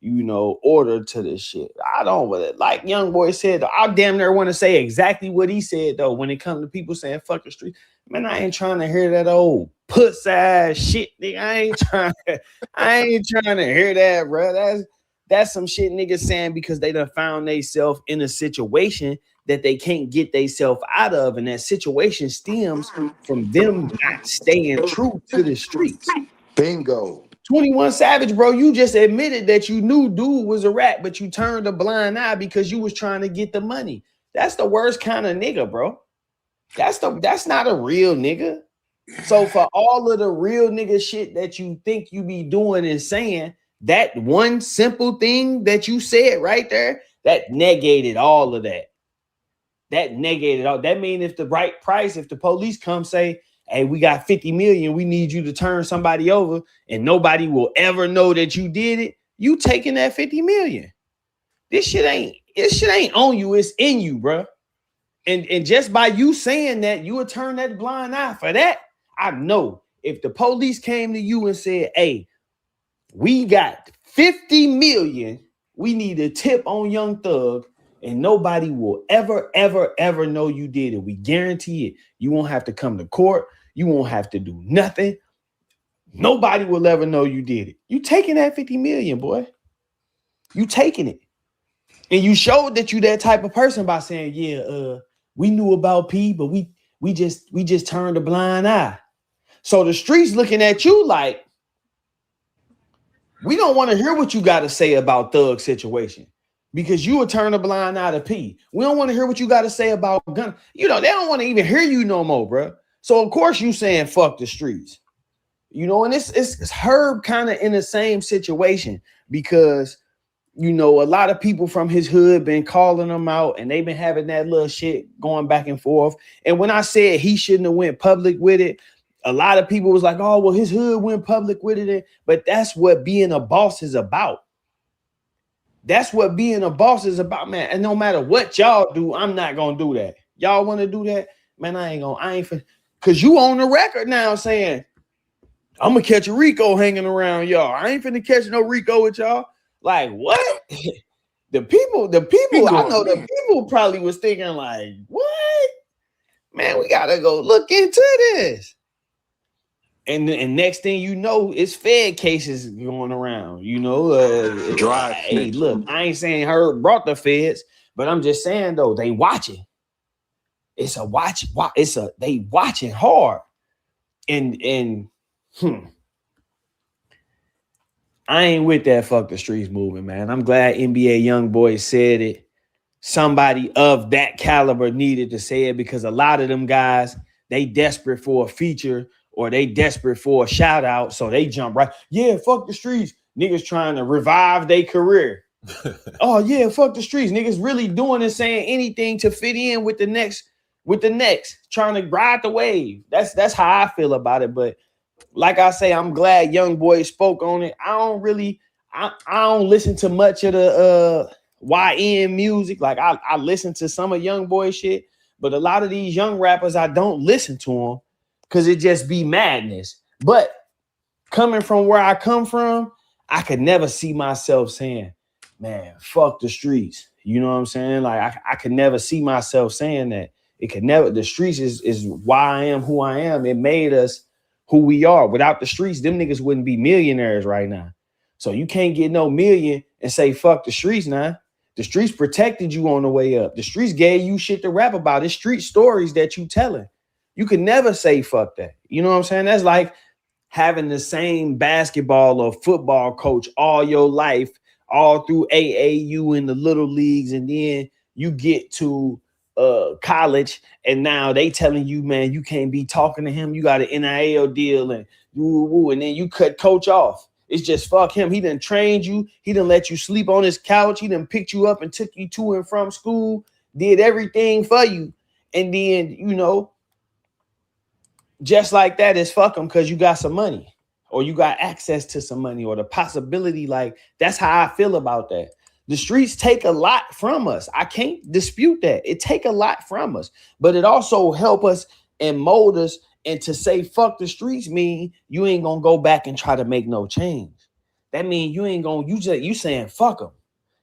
you know, order to this shit. I don't, like Youngboy said, I damn near want to say exactly what he said though. When it comes to people saying fuck the street, man, I ain't trying to hear that old puss ass shit, nigga. I ain't trying to hear that, bro. That's some shit niggas saying because they done found themselves in a situation that they can't get themselves out of, and that situation stems from them not staying true to the streets. Bingo. 21 Savage, bro, you just admitted that you knew dude was a rat, but you turned a blind eye because you was trying to get the money. That's the worst kind of nigga, bro. That's not a real nigga. So for all of the real nigga shit that you think you be doing and saying, that one simple thing that you said right there, that negated all of that. That negated all. That means if the right price, if the police come say, hey, we got 50 million. We need you to turn somebody over, and nobody will ever know that you did it. You taking that 50 million. This shit ain't on you. It's in you, bro. And just by you saying that, you would turn that blind eye for that. I know if the police came to you and said, hey, we got 50 million, we need a tip on Young Thug, and nobody will ever, ever, ever know you did it. We guarantee it. You won't have to come to court. You won't have to do nothing. Nobody will ever know you did it. You taking that 50 million, boy. You taking it. And you showed that you that type of person by saying, yeah, we knew about P, but we just turned a blind eye. So the streets looking at you like, we don't want to hear what you got to say about Thug's situation because you would turn a blind eye to P. We don't want to hear what you got to say about Gun. You know, they don't want to even hear you no more, bro. So of course you saying fuck the streets. You know, and it's Herb kind of in the same situation because, you know, a lot of people from his hood been calling him out and they've been having that little shit going back and forth. And when I said he shouldn't have went public with it, a lot of people was like, oh, well, his hood went public with it. But that's what being a boss is about. That's what being a boss is about, man. And no matter what y'all do, I'm not going to do that. Y'all want to do that? Man, because you on the record now saying, I'm going to catch a Rico hanging around y'all. I ain't finna catch no Rico with y'all. Like, what? The people, I know the people probably was thinking like, what? Man, we got to go look into this. And next thing you know, it's Fed cases going around, you know. Hey, look, I ain't saying Herb brought the feds, but I'm just saying though, they watching. They watching hard. And I ain't with that fuck the streets movement, man. I'm glad NBA Youngboy said it. Somebody of that caliber needed to say it because a lot of them guys, they desperate for a feature or they desperate for a shout out. So they jump right. Yeah, fuck the streets. Niggas trying to revive their career. Oh yeah, fuck the streets. Niggas really doing and saying anything to fit in with the next, trying to ride the wave. That's how I feel about it. But like I say, I'm glad Youngboy spoke on it. I don't listen to much of the YN music. Like I listen to some of Youngboy shit, but a lot of these young rappers, I don't listen to them because it just be madness. But coming from where I come from, I could never see myself saying, man, fuck the streets. You know what I'm saying? Like I could never see myself saying that. It could never, the streets is why I am who I am. It made us who we are. Without the streets, them niggas wouldn't be millionaires right now. So you can't get no million and say fuck the streets now. The streets protected you on the way up. The streets gave you shit to rap about. It's street stories that you telling. You can never say fuck that. You know what I'm saying? That's like having the same basketball or football coach all your life, all through AAU in the little leagues, and then you get to college and now they telling you, man, you can't be talking to him. You got an NIL deal and and then you cut coach off. It's just fuck him. He done trained you. He done let you sleep on his couch. He done picked you up and took you to and from school, did everything for you. And then, you know, just like that is fuck him because you got some money or you got access to some money or the possibility. Like, that's how I feel about that. The streets take a lot from us. I can't dispute that. It take a lot from us, but it also help us and mold us. And to say fuck the streets mean you ain't gonna go back and try to make no change. That mean you ain't gonna, you saying fuck them.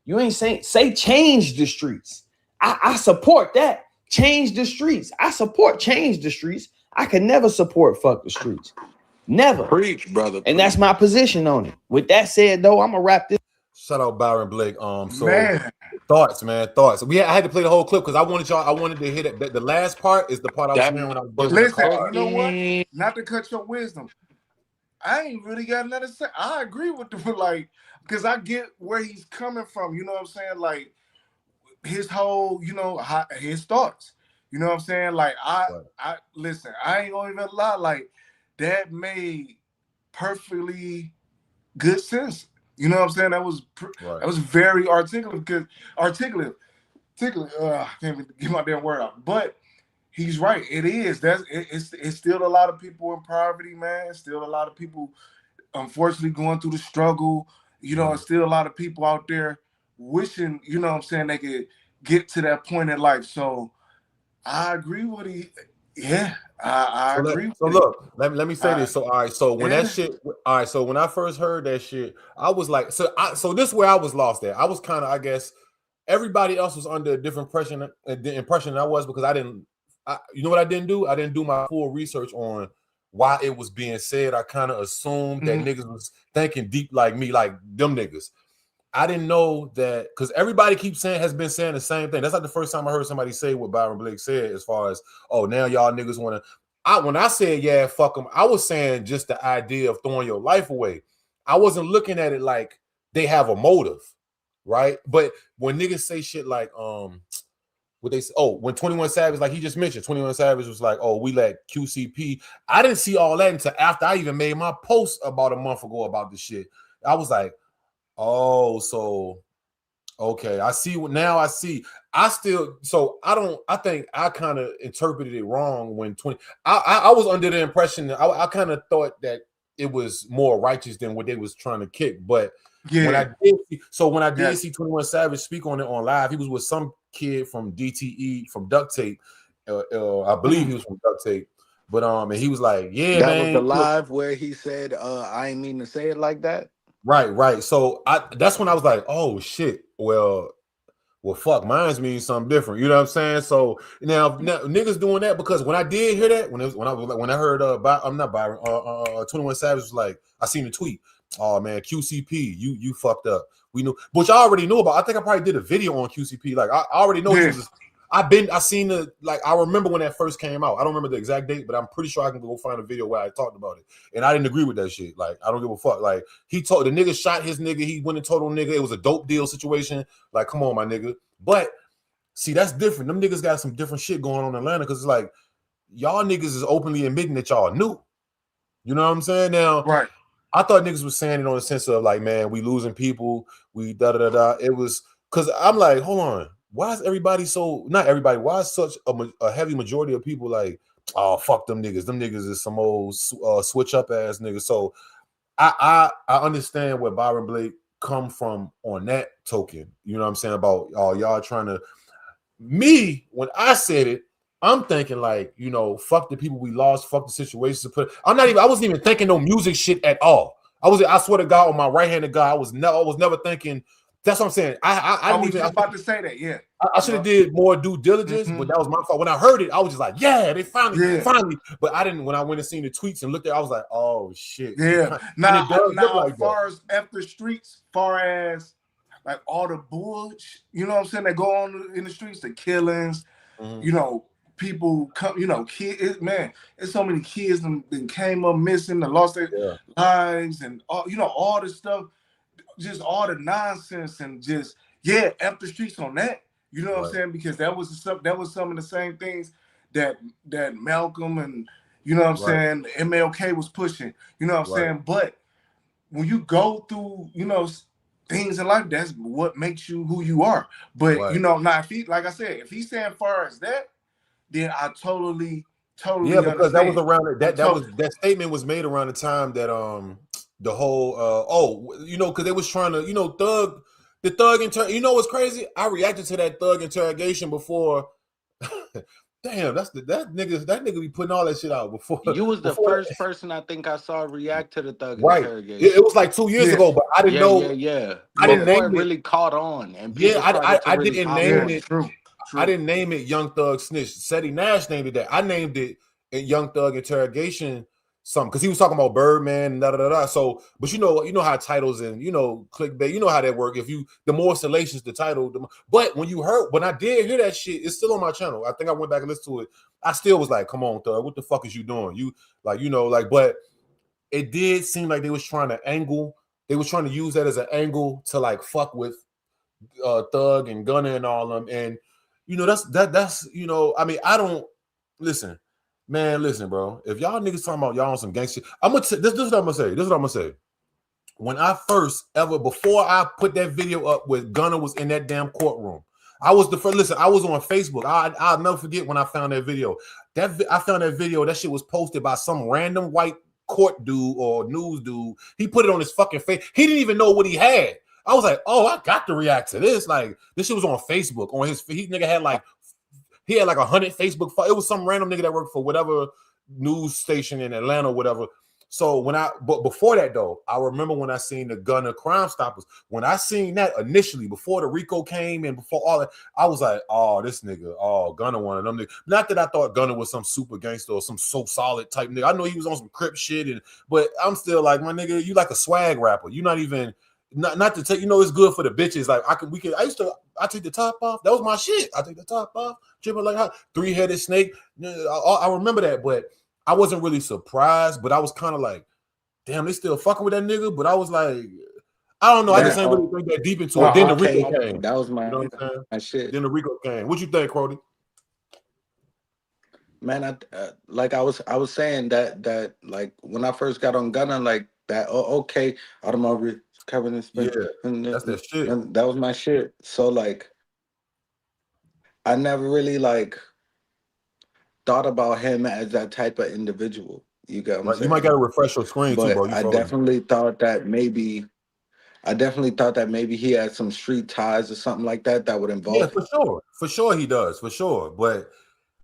You ain't saying say change the streets. I support that. Change the streets. I support change the streets. I can never support fuck the streets. Never. Preach, brother. And that's my position on it. With that said, though, I'm gonna wrap this. Shout out Byron Blake. Thoughts, man. Thoughts. I had to play the whole clip because I wanted to hit it. The last part is the part I was hearing when I was listen. You know what? Not to cut your wisdom. I ain't really got nothing to say. I agree with the like because I get where he's coming from. You know what I'm saying? Like his whole, you know, his thoughts. You know what I'm saying? Like I listen. I ain't gonna even lie. Like that made perfectly good sense. You know what I'm saying? That was very articulate. I can't even get my damn word out. But he's right. It is. It's still a lot of people in poverty, man. Still a lot of people, unfortunately, going through the struggle. You know, and still a lot of people out there wishing, you know what I'm saying, they could get to that point in life. So I agree with he. Yeah, I agree. So look, let me say this. So all right, so when that shit, all right, so when I first heard that shit, I was like, so this is where I was lost at. I was kind of, I guess, everybody else was under a different impression than I was, because you know what I didn't do? I didn't do my full research on why it was being said. I kind of assumed that niggas was thinking deep like me, like them niggas. I didn't know that, because everybody has been saying the same thing. That's like the first time I heard somebody say what Byron Blake said, as far as, oh, now y'all niggas want to. When I said, yeah, fuck them, I was saying just the idea of throwing your life away. I wasn't looking at it like they have a motive, right? But when niggas say shit like, what they say, when 21 Savage, like he just mentioned, 21 Savage was like, oh, we let QCP. I didn't see all that until after I even made my post about a month ago about this shit. I was like, oh, so okay, I see. Now I see. I think I kind of interpreted it wrong when 20. I was under the impression that I kind of thought that it was more righteous than what they was trying to kick. But when I did see 21 Savage speak on it on live, he was with some kid from DTE from Duct Tape. I believe he was from Duct Tape. But and he was like, yeah, that man. was the live where he said, I ain't mean to say it like that. Right. So that's when I was like, oh shit. Well, fuck, mine's means something different. You know what I'm saying? So now niggas doing that, because when I did hear that, when I heard I'm not Byron, 21 Savage was like, I seen the tweet. Oh man, QCP, you fucked up. We knew, which I already knew about. I think I probably did a video on QCP. Like I already know he was. I seen the, like, I remember when that first came out. I don't remember the exact date, but I'm pretty sure I can go find a video where I talked about it. And I didn't agree with that shit. Like, I don't give a fuck. Like, the nigga shot his nigga. He went and told him nigga. It was a dope deal situation. Like, come on, my nigga. But see, that's different. Them niggas got some different shit going on in Atlanta, because it's like, y'all niggas is openly admitting that y'all knew. You know what I'm saying? Now, right. I thought niggas was saying it on the sense of like, man, we losing people. We da-da-da-da. It was, because I'm like, hold on. Why is everybody not everybody, why is such a heavy majority of people like, oh, fuck them niggas. Them niggas is some old switch up ass niggas. So I understand where Byron Blake come from on that token. You know what I'm saying? About y'all trying to, when I said it, I'm thinking like, you know, fuck the people we lost, fuck the situations. I wasn't even thinking no music shit at all. I swear to God, on my right-handed God, I was never thinking. That's what I'm saying. I was just about to say that. Yeah, I should have did more due diligence, but that was my fault. When I heard it, I was just like, yeah, they finally. But I didn't. When I went and seen the tweets and looked at it, I was like, oh shit. Yeah. Now, as far as after streets, far as like all the bullshit, you know what I'm saying, that go on in the streets, the killings, you know, people come, you know, kids, man, there's so many kids that came up missing and lost their lives, and all, you know, all this stuff. Just all the nonsense, and just F the streets on that. You know what I'm saying? Because that was some of the same things that Malcolm and, you know what I'm saying, MLK was pushing. You know what I'm saying? But when you go through, you know, things in life, that's what makes you who you are. But you know, now if he's saying far as that, then I totally because understand. that was around that statement was made around the time that the whole you know, because they was trying to, you know, Thug you know what's crazy? I reacted to that Thug interrogation before. Damn, that nigga be putting all that shit out before. You was the first person I think I saw react to the Thug interrogation. It was like 2 years ago, but I didn't know. I didn't name it. Really caught on, and I didn't name it. True. I didn't name it Young Thug Snitch. Seti Nash named it that. I named it Young Thug Interrogation something, because he was talking about Birdman and da-da-da-da. So, but you know how titles and, you know, clickbait, you know how that work. If the more salacious the title, but when I did hear that shit, it's still on my channel. I think I went back and listened to it. I still was like, come on, Thug, what the fuck is you doing? You like, you know, like, but it did seem like they was trying to use that as an angle to like fuck with Thug and Gunna and all them. And, you know, that's, you know, I mean, I don't listen. Man, listen, bro. If y'all niggas talking about y'all on some gangster, this is what I'm gonna say. When I first before I put that video up with Gunna was in that damn courtroom, I was the first. Listen, I was on Facebook. I'll never forget when I found that video. I found that video. That shit was posted by some random white court dude or news dude. He put it on his fucking face. He didn't even know what he had. I was like, oh, I got to react to this. Like, this shit was on Facebook. On his, nigga had like 100 Facebook. It was some random nigga that worked for whatever news station in Atlanta or whatever. So but before that though, I remember when I seen the Gunna Crime Stoppers. When I seen that initially, before the Rico came and before all that, I was like, oh, this nigga, oh, Gunna one of them niggas. Not that I thought Gunna was some super gangster or some so solid type nigga. I know he was on some Crip shit, but I'm still like, my nigga, you like a swag rapper. You not even not to take, it's good for the bitches. Like I take the top off. That was my shit. I take the top off, tripping like how 3-headed snake. I remember that, but I wasn't really surprised, but I was kind of like, damn, they still fucking with that nigga. But I was like, I don't know. I just ain't really think that deep into it. Then the Rico came. That was my, my shit. Then the Rico came. What you think, Crody? Man, like I was saying that like when I first got on Gunna, like that. Oh, okay, automotive covered in space. Yeah, that's that shit. And that was my shit. So like, I never really like thought about him as that type of individual. You got what I'm saying? You might got to refresh your screen too, bro. I definitely thought that maybe he had some street ties or something like that would involve. Yeah, for sure he does, for sure. But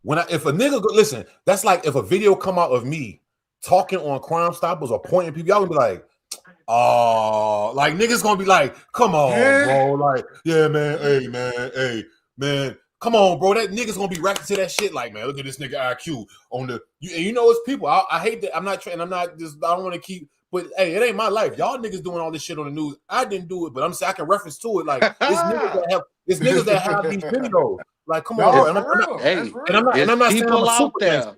if a nigga listen, that's like if a video come out of me talking on Crime Stoppers or pointing people, y'all gonna be like, oh, like niggas gonna be like, come on, bro, like, yeah, man, hey, man. Come on, bro. That nigga's gonna be reacting to that shit. Like, man, look at this nigga IQ on the. It's people. I hate that. I'm not trying. I'm not just. I don't want to keep. But hey, it ain't my life. Y'all niggas doing all this shit on the news. I didn't do it, but I'm saying I can reference to it. Like, it's niggas that have these videos. Like, come on, bro. And I'm not saying I'm a super gangster.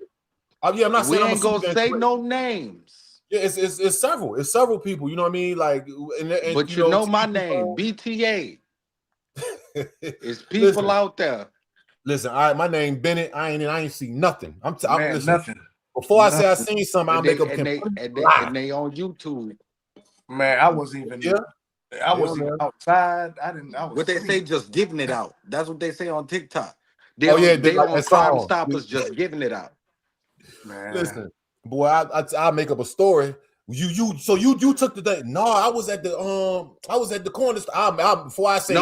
Yeah, I'm not saying I'm a super gangster. We ain't gonna say no names. Yeah, it's several. It's several people. You know what I mean? Like, but you know my name, BTA. It's people out there. Listen, all right, my name Bennett. I ain't seen nothing. I'm nothing. Before I say I seen something, I'll make up and they on YouTube. Man, I wasn't even. Yeah. I was outside. I was. What they say, just giving it out. That's what they say on TikTok. They like on Crime Stoppers, just giving it out. Man. Listen, boy, I'll make up a story. You took the day. No, I was at the corner. Before I say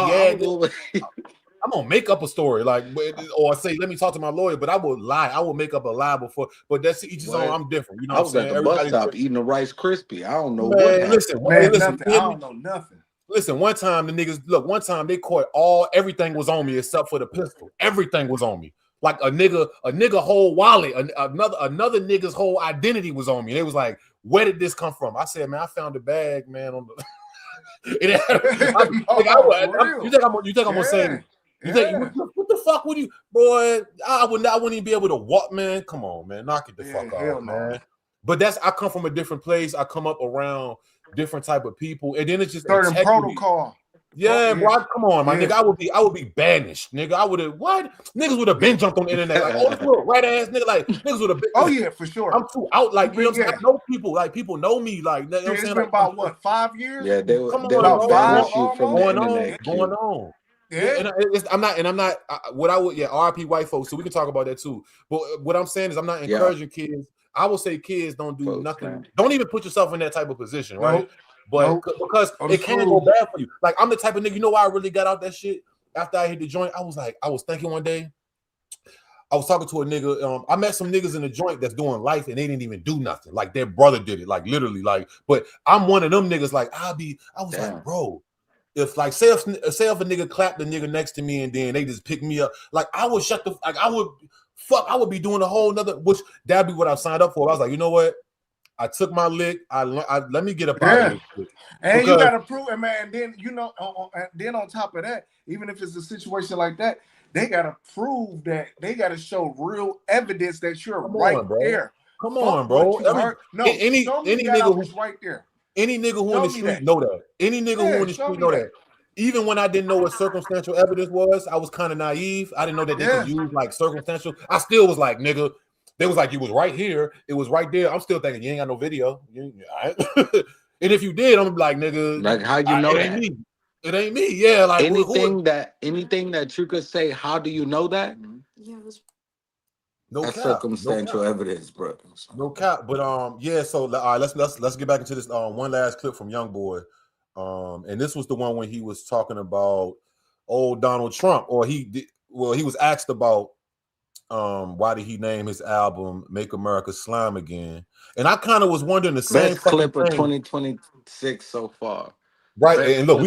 I'm gonna make up a story, like, or say, let me talk to my lawyer. But I would lie. I will make up a lie before. But that's each his own. I'm different. You know, I was at the bus stop eating a Rice Krispie. I don't know what. Listen, I don't know nothing. Listen, one time the niggas one time they caught everything was on me except for the pistol. Everything was on me. Like a nigga whole wallet, another nigga's whole identity was on me. They was like, where did this come from? I said, man, I found the bag, man. On the. You think I'm gonna say? You think what the fuck would you, boy? I wouldn't even be able to walk, man. Come on, man, knock it the fuck off, man. But I come from a different place. I come up around different type of people, and then it's just certain protocol. Yeah, bro. Come on, my nigga. I would be banished, nigga. I would have niggas would have been jumped on the internet like, oh, this little rat ass nigga, like niggas would have been. Oh yeah, for sure. I'm too out, like, you know what I'm saying? I know people, like people know me, like, you know what I'm saying? It's been about what, 5 years? Yeah, they about 5 going on. Yeah, I'm not. What I would, RIP white folks. So we can talk about that too. But what I'm saying is, I'm not encouraging kids. I will say kids don't do nothing. Man. Don't even put yourself in that type of position, right? But because it can go bad for you. Like, I'm the type of nigga. You know why I really got out that shit after I hit the joint? I was thinking one day. I was talking to a nigga. I met some niggas in the joint that's doing life and they didn't even do nothing. Like their brother did it. Like literally. Like, but I'm one of them niggas. Like I was like, bro. If like say if a nigga clapped the nigga next to me and then they just pick me up, like I would I would be doing a whole nother, which that'd be what I signed up for. I was like, you know what? I took my lick. I let me get up out of here. And you gotta prove it, man. And then then on top of that, even if it's a situation like that, they gotta prove that they gotta show real evidence that you're there. Come on, bro. Any nigga who's right there. Any nigga who in the street know that. Any nigga who in the street know that. Even when I didn't know what circumstantial evidence was, I was kind of naive. I didn't know that they could use like circumstantial. I still was like, nigga, they was like, you was right here. It was right there. I'm still thinking, you ain't got no video. And if you did, I'm like, nigga. Like, how you know that? It ain't me. Yeah, like anything that you could say. How do you know that? No That's cap. circumstantial evidence, bro. No cap. But yeah. So all right, let's get back into this. One last clip from Youngboy. And this was the one when he was talking about old Donald Trump, or he was asked about why did he name his album "Make America Slime Again?" And I kind of was wondering the same Best clip of thing. 2026 so far. Right, Best and look, we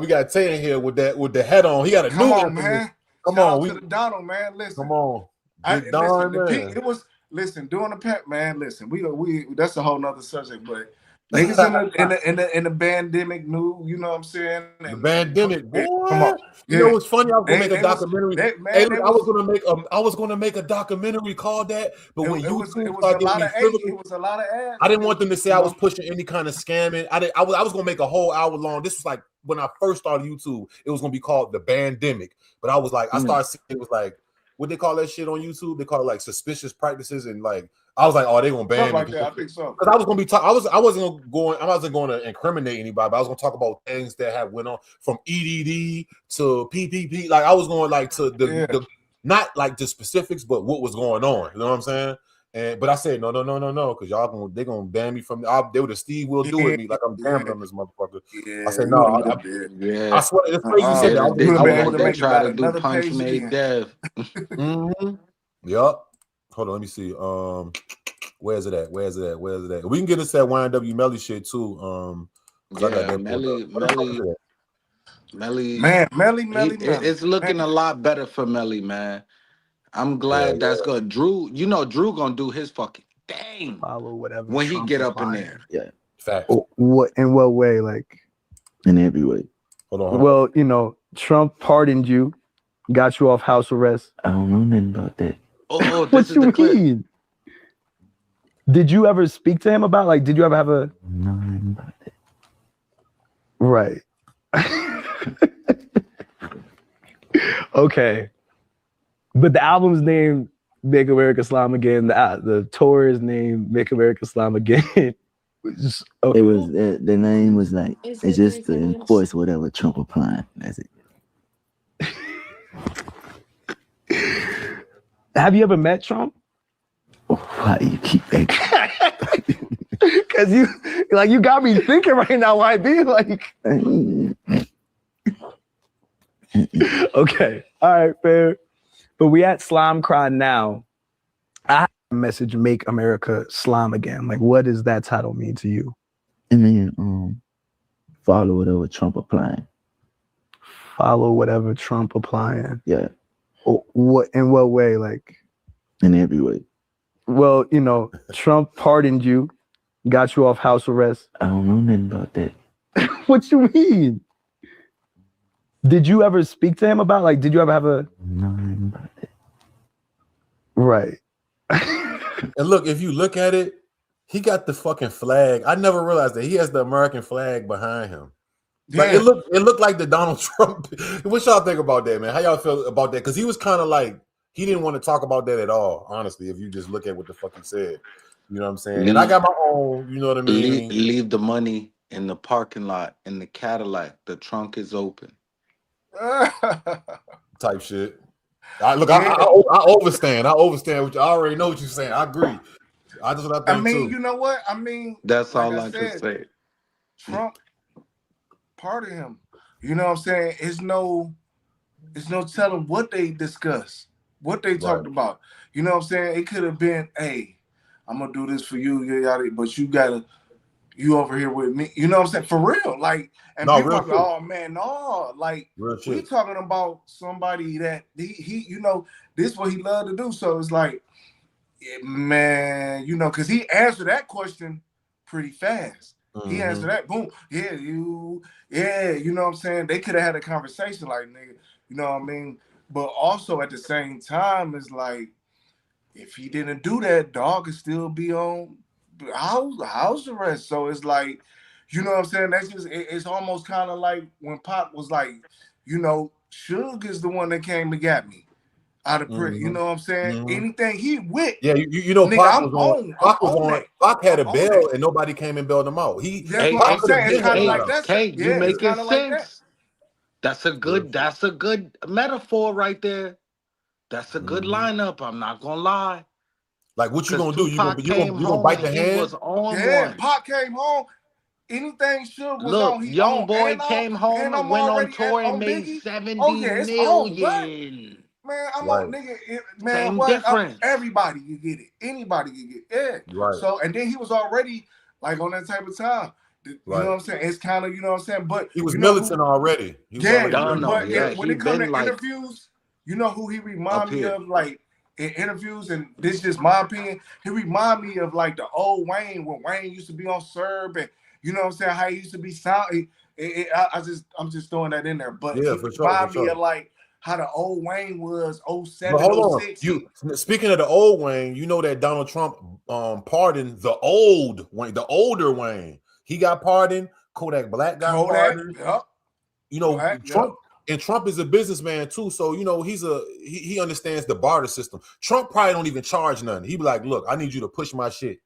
got Tay in here with the hat on. He got a new one, man. Come Shout on, out to the Donald, man. Listen, come on, listen. It was doing the pep, man. Listen, we that's a whole nother subject, but niggas in the pandemic knew, you know what I'm saying? The pandemic, boy. Come on. You know what's funny? I was gonna make a documentary. I was gonna make a documentary called that, but when YouTube started giving me privilege, it was a lot of ads. I didn't want them to say I was pushing any kind of scamming. I was gonna make a whole hour long. This was like when I first started YouTube. It was gonna be called the Bandemic, but I was like, I started seeing it was like, what they call that shit on YouTube? They call it like suspicious practices, and like I was like, oh, they gonna ban me. I think so. Because I was gonna be I wasn't going to incriminate anybody, but I was gonna talk about things that have went on from EDD to PPP. Like I was going like to the not like the specifics, but what was going on. You know what I'm saying? But I said no, because they're gonna ban me from. They would have Steve will do with me like I'm gambling on this motherfucker. I said no. I swear it's crazy. You said that. They try to do punch made death. Yup. Hold on, let me see. Where's it at? We can get into that Ynw Melly shit too. I got that Melly. Melly. It's looking a lot better for Melly, man. I'm glad that's good. Drew, Drew gonna do his fucking thing. Follow whatever when he get up in there. Yeah. Fact. What in what way? Like in every way. Hold on. Well, Trump pardoned you, got you off house arrest. I don't know nothing about that. Oh, what you mean? Did you ever speak to him about did you ever have a nothing about that? Right. Okay. But the album's name Make America Slime Again. The tour is named Make America Slime Again. It was the name was like it's just to enforce whatever Trump applying. That's it. Have you ever met Trump? Why do you keep that? Because you got me thinking right now. Why be like? Okay, all right, fair. But we at Slime Cry now. I have a message: Make America Slime Again. Like, what does that title mean to you? And then follow whatever Trump applying. Follow whatever Trump applying. Yeah. What in what way? Like in every way. Well, Trump pardoned you, got you off house arrest. I don't know nothing about that. What you mean? Did you ever speak to him about did you ever have a nothing about that? Right. And look, if you look at it, he got the fucking flag. I never realized that he has the American flag behind him. Like it looked like the Donald Trump. What y'all think about that, man? How y'all feel about that? Because he was kind of like he didn't want to talk about that at all. Honestly, if you just look at what the fuck he said, you know what I'm saying. And I got my own. You know what I mean. Leave the money in the parking lot in the Cadillac. The trunk is open. Type shit. I overstand. I overstand. I already know what you're saying. I agree. I think too. You know what? That's all I can say. Trump, part of him. You know what I'm saying? It's no telling what they discussed, what they talked about. You know what I'm saying? It could have been, hey, I'm gonna do this for you, but you over here with me. You know what I'm saying? For real. And people are like, oh man, no. We talking about somebody that he this is what he loved to do. So it's like, man, because he answered that question pretty fast. Mm-hmm. He answered that, boom. Yeah, you know what I'm saying? They could have had a conversation like, nigga, you know what I mean? But also at the same time, it's like, if he didn't do that, dog could still be on house arrest. So it's like, you know what I'm saying? That's just, it's almost kind of like when Pop was like, Suge is the one that came and got me. out of prison. You know what I'm saying? Anything he with. Yeah, you know, nigga, Pac was on. Pac had a bail and nobody came and bailed him out. That's what I'm saying. It's kind of like that. You making sense. That's a good metaphor right there. That's a good lineup. I'm not gonna lie. Like, what you gonna do? You gonna bite the hand? Pac came home. Anything Suge was Look, on, he Youngboy came home and went on tour and made $70 million. Man, I'm on nigga. Man, Same difference. Everybody can get it. Anybody can get it. Yeah. Right. So, and then he was already like on that type of time. You know what I'm saying? It's kind of, you know what I'm saying? But he was militant already. When it comes to interviews, you know who he remind me of, like in interviews, and this is just my opinion. He remind me of like the old Wayne, when Wayne used to be on Serb, and you know what I'm saying, how he used to be sound. I'm just throwing that in there. But yeah, he remind me of like how the old Wayne was 07, but hold 06. On. Speaking of the old Wayne, you know that Donald Trump pardoned the old Wayne, the older Wayne. He got pardoned. Kodak Black got pardoned. Yep. You know, Trump. And Trump is a businessman too, so you know he understands the barter system. Trump probably don't even charge nothing. He be like, "Look, I need you to push my shit.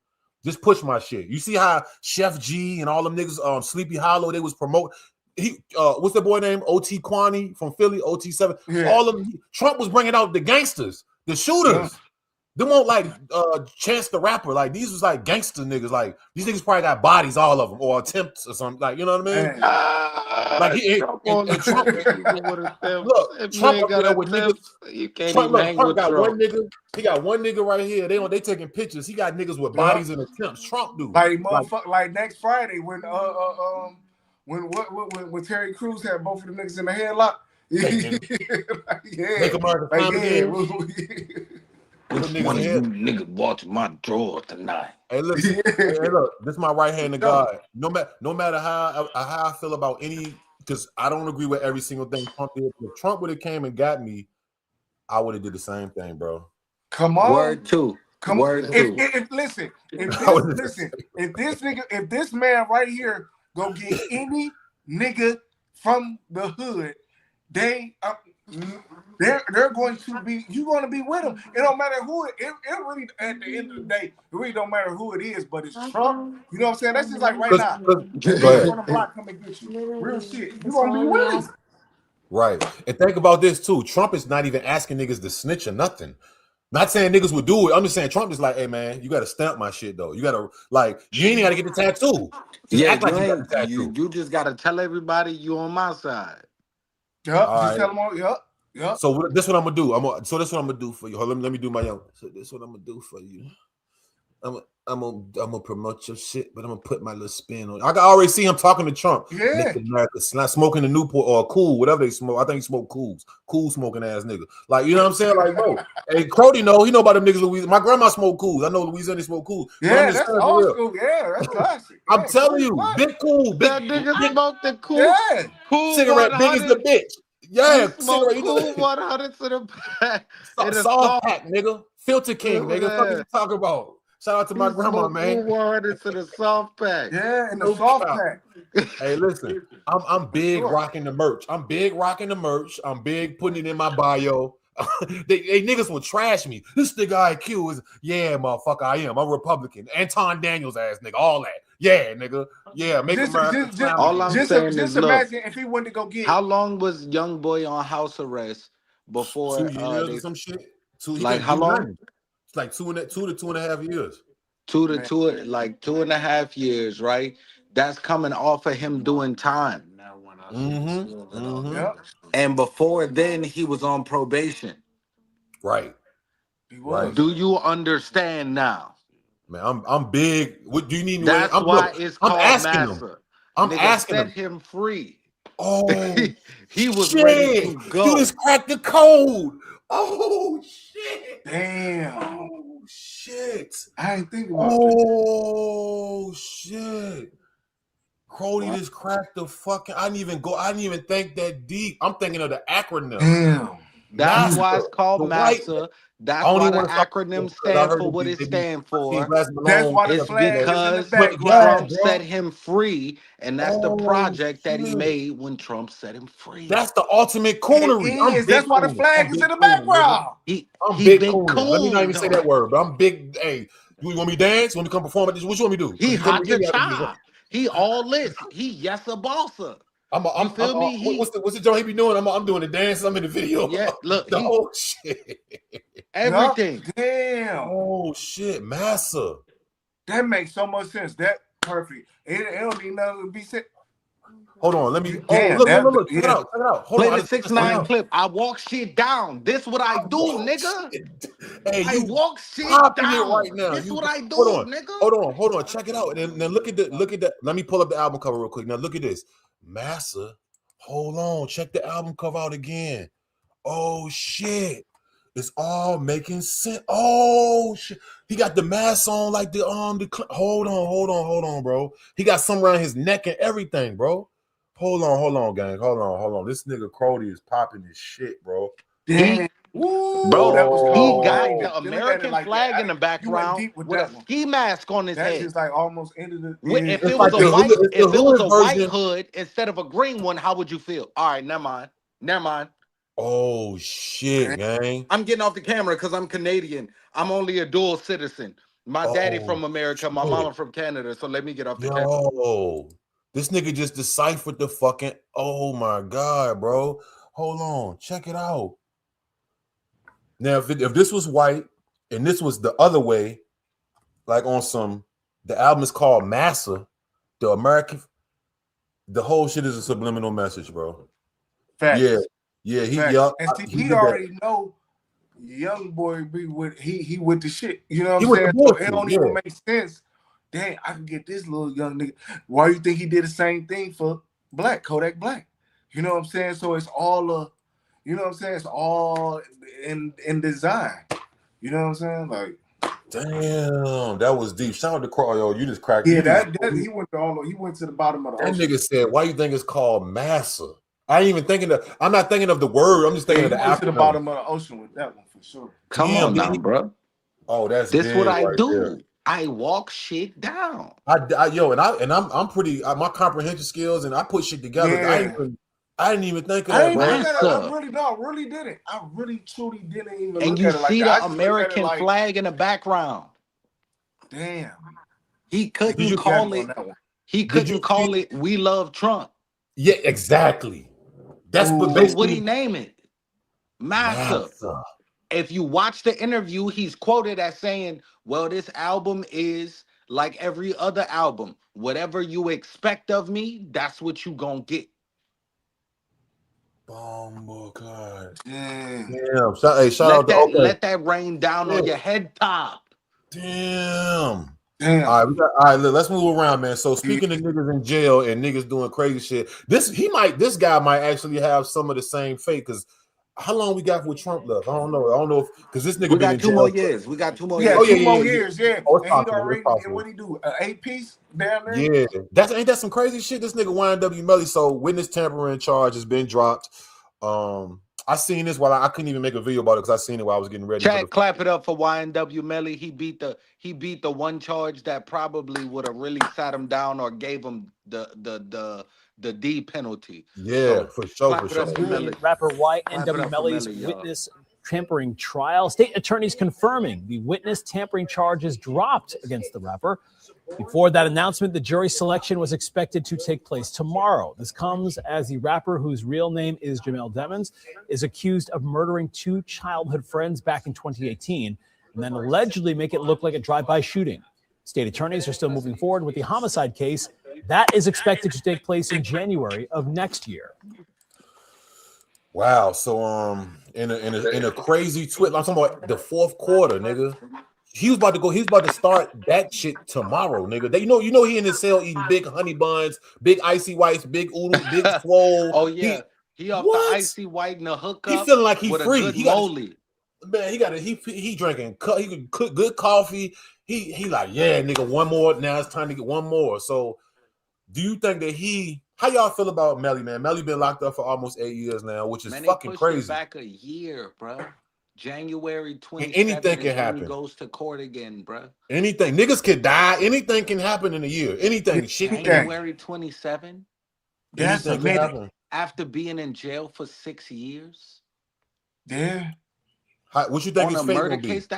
Just push my shit." You see how Chef G and all them niggas, Sleepy Hollow, they was promote. What's the boy name? OT Kwani from Philly, OT7. Yeah. All of them. Trump was bringing out the gangsters, the shooters. They won't like Chance the Rapper. Like these was like gangster niggas. Like these niggas probably got bodies, all of them, or attempts or something. Like, you know what I mean? Like Trump, look, Trump up there with niggas. You can't even hang with got one nigga. He got one nigga right here. They taking pictures. He got niggas with bodies and attempts. Trump do. Like next Friday when Terry Crews had both of the niggas in the headlock. Make America fine again. One of you niggas watch my drawer tonight. Hey, listen. Hey, look, this is my right hand to God. No matter how I feel about any, because I don't agree with every single thing Trump did. If Trump would have came and got me, I would have did the same thing, bro. Come on. Word two. If this man right here go get any nigga from the hood, they're going to be, you're going to be with them. It don't matter who it really, at the end of the day, it really don't matter who it is, but it's Trump. You know what I'm saying? That's just like right now. On the block, come and get you. Real shit. You're going to be with him. Right. And think about this too. Trump is not even asking niggas to snitch or nothing. Not saying niggas would do it. I'm just saying Trump is like, hey man, you got to stamp my shit though. You got to, like, you ain't got to get the tattoo. You just got to tell everybody you on my side. Yep. Just tell them all. Yep. So this is what I'm gonna do. So this is what I'm gonna do for you. Let me do my young. So this is what I'm gonna do for you. I'm gonna promote your shit, but I'm gonna put my little spin on it. I can already see him talking to Trump. Yeah. America's not smoking the Newport or Cool, whatever they smoke. I think he smoked Cools. Cool smoking ass nigga. Like, you know what I'm saying? Like, bro. Hey, Crody know. He know about them niggas. Louisiana. My grandma smoked Cools. I know Louisiana smoke Cools. Yeah, that's old school. Yeah, that's classic. I'm telling you, big Cool. That nigga smoked the Cool. Yeah. Cool cigarette big as the bitch. Yeah, cigarette. Cool 100 to the pack. Soft pack, nigga. Filter King, nigga. What you talking about? Shout out to my grandma, man. 100 to the soft pack. Yeah, and the soft pack. Hey, listen, I'm big rocking the merch. I'm big putting it in my bio. they niggas will trash me. This nigga IQ is, yeah, motherfucker, I am. I'm Republican. Anton Daniels ass nigga, all that. Yeah, nigga. Yeah, make America. All I'm saying is, just imagine if he went to go get. How long was Youngboy on house arrest before 2 years or some shit? Like how long? It's like 2 to 2.5 years. 2.5 years, right? That's coming off of him doing time. Yep. And before then, he was on probation. Right. Right. Do you understand now? Man, I'm big. What do you need? That's why it's called Massa. I'm asking him free. Oh, he was ready to go. You just cracked the code. Oh shit! Damn. Oh shit! I ain't think about that. Oh shit! Crody just cracked the fucking. I didn't even think that deep. I'm thinking of the acronym. Damn. That's why it's called Massa. That's why the acronym stands for what it stands for. That's why the it's flag is in the background. Trump set him free, and that's the project that he made when Trump set him free. That's the ultimate coonery. That's why the flag is in the background. I'm big coonery. Let me not even say that word, but I'm big. Hey, you want me to dance? You want me to come perform at this? What you want me to do? He hot to chop. He all this. He yes a bossa. You feel me? What's the joint he be doing? I'm doing the dance. I'm in the video. Yeah, look, the whole shit. Everything. Damn. Oh shit, Massa. That makes so much sense. That perfect. It don't need nothing to be said. Hold on, let me. Damn, look. Check it out. Hold on. Play the 6ix9ine clip. I walk shit down. This what I do, nigga. Hey, I walk shit down right now. This what I do, nigga. Hold on. Check it out. And then look at that. Let me pull up the album cover real quick. Now look at this. Massa. Hold on. Check the album cover out again. Oh shit. It's all making sense. Oh shit. He got the mask on like the hold on, bro. He got some around his neck and everything, bro. Hold on, gang. Hold on. This nigga Crody is popping his shit, bro. Damn. Bro, that was he got the American flag in the background with a ski mask on his head. That's just like almost ended the. If it was a white hood instead of a green one, how would you feel? All right, never mind. Oh shit, gang. I'm getting off the camera because I'm Canadian. I'm only a dual citizen. My daddy from America, my mama from Canada. So let me get off the camera. This nigga just deciphered the fucking. Oh my god, bro. Hold on, check it out. Now, if this was white and this was the other way, like on some, the album is called Massa, the American, the whole shit is a subliminal message, bro. Facts. Yeah, he already know Youngboy be with he with the shit. You know what I'm saying? So it don't even make sense. Dang, I can get this little young nigga. Why you think he did the same thing for Kodak Black? You know what I'm saying? So it's all you know what I'm saying? It's all in design. You know what I'm saying? Like, damn, that was deep. Shout out to Crow. Yo, you just cracked. Yeah, he went to the bottom of the ocean. That nigga said, "Why you think it's called Massa?" I'm not thinking of the word. I'm just thinking of the acronym. To the bottom of the ocean with that one for sure. Come on now, bro. Oh, that's this what I do. There. I walk shit down. I'm pretty. My comprehension skills and I put shit together. Yeah. I didn't even think of that, bro. I really didn't. I really truly didn't even. And you see the American flag in the background. Damn. He couldn't call it. He couldn't call it "We Love Trump." Yeah, exactly. That's what he name it. Massa. If you watch the interview, he's quoted as saying, "Well, this album is like every other album. Whatever you expect of me, that's what you gonna get." God. Damn. Let that rain down on your head top. Damn. All right, let's move around, man. So speaking of niggas in jail and niggas doing crazy shit, this guy might actually have some of the same fate. Because how long we got with Trump left? I don't know because this nigga we got 2 more years. We got 2 more years. 2 more years. Yeah. Oh, and he already what he do? 8-piece down there. Yeah, ain't that some crazy shit? This nigga Ynw Melly. So witness tampering charge has been dropped. I seen this while I couldn't even make a video about it because I seen it while I was getting ready. Clap it up for Ynw Melly. He beat the one charge that probably would have really sat him down or gave him the D penalty. Yeah, for sure. Rapper Ynw Melly's witness tampering trial. State attorneys confirming the witness tampering charges dropped against the rapper. Before that announcement, the jury selection was expected to take place tomorrow. This comes as the rapper, whose real name is Jamel Demons, is accused of murdering 2 childhood friends back in 2018 and then allegedly make it look like a drive-by shooting. State attorneys are still moving forward with the homicide case. That is expected to take place in January of next year. Wow. So in a crazy twist, I'm talking about the 4th quarter, nigga. He's about to start that shit tomorrow, nigga. You know he in his cell eating big honey buns, big icy whites, big oodles, big swole. Oh yeah. He off the icy white and the hookup. He feeling like he free. He drinking he can cook good coffee. He like, yeah, nigga, one more. Now it's time to get one more. So do you think that how y'all feel about Melly, man? Melly been locked up for almost 8 years now, which is fucking crazy. Back a year, bro. January 27th. Anything can happen. He goes to court again, bro. Anything. Niggas could die. Anything can happen in a year. Anything. January 27th. That's a minute. After being in jail for 6 years. Yeah. What you think on his a fate murder gonna case? be?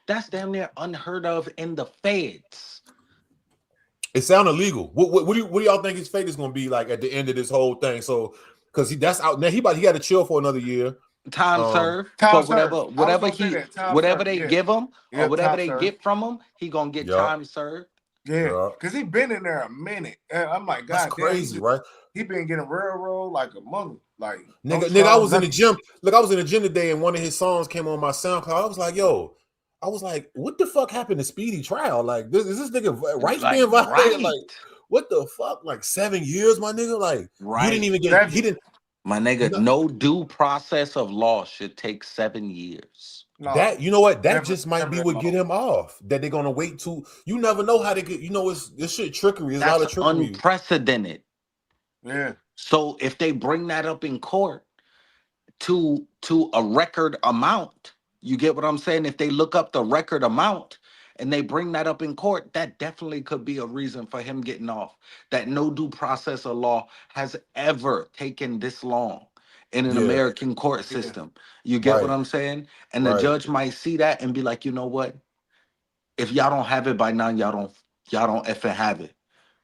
That's damn near unheard of in the feds. It sounds illegal. What do y'all think his fate is gonna be like at the end of this whole thing? So, because that's out now, he got to chill for another year. Time served. Whatever they give him or whatever they get from him, he gonna get time served. Yeah, because he been in there a minute. And I'm like, God, that's crazy, right? He been getting railroad like a mother. Like nigga, I was in the gym. Look, I was in the gym today, and one of his songs came on my SoundCloud. I was like, yo, what the fuck happened to Speedy Trial? Like, is this nigga rights being violated? Like, what the fuck? Like 7 years, my nigga. Like, you didn't even get. He didn't. My nigga, no due process of law should take 7 years. No, that you know what? That just might be what get him off. That they're gonna wait to. You never know how they get. You know, this shit trickery. It's a lot of trickery. Unprecedented. Yeah. So if they bring that up in court to a record amount, you get what I'm saying? If they look up the record amount and they bring that up in court, that definitely could be a reason for him getting off. That no due process of law has ever taken this long in an American court system. You get what I'm saying? And the judge might see that and be like, you know what? If y'all don't have it by now, y'all don't effing have it.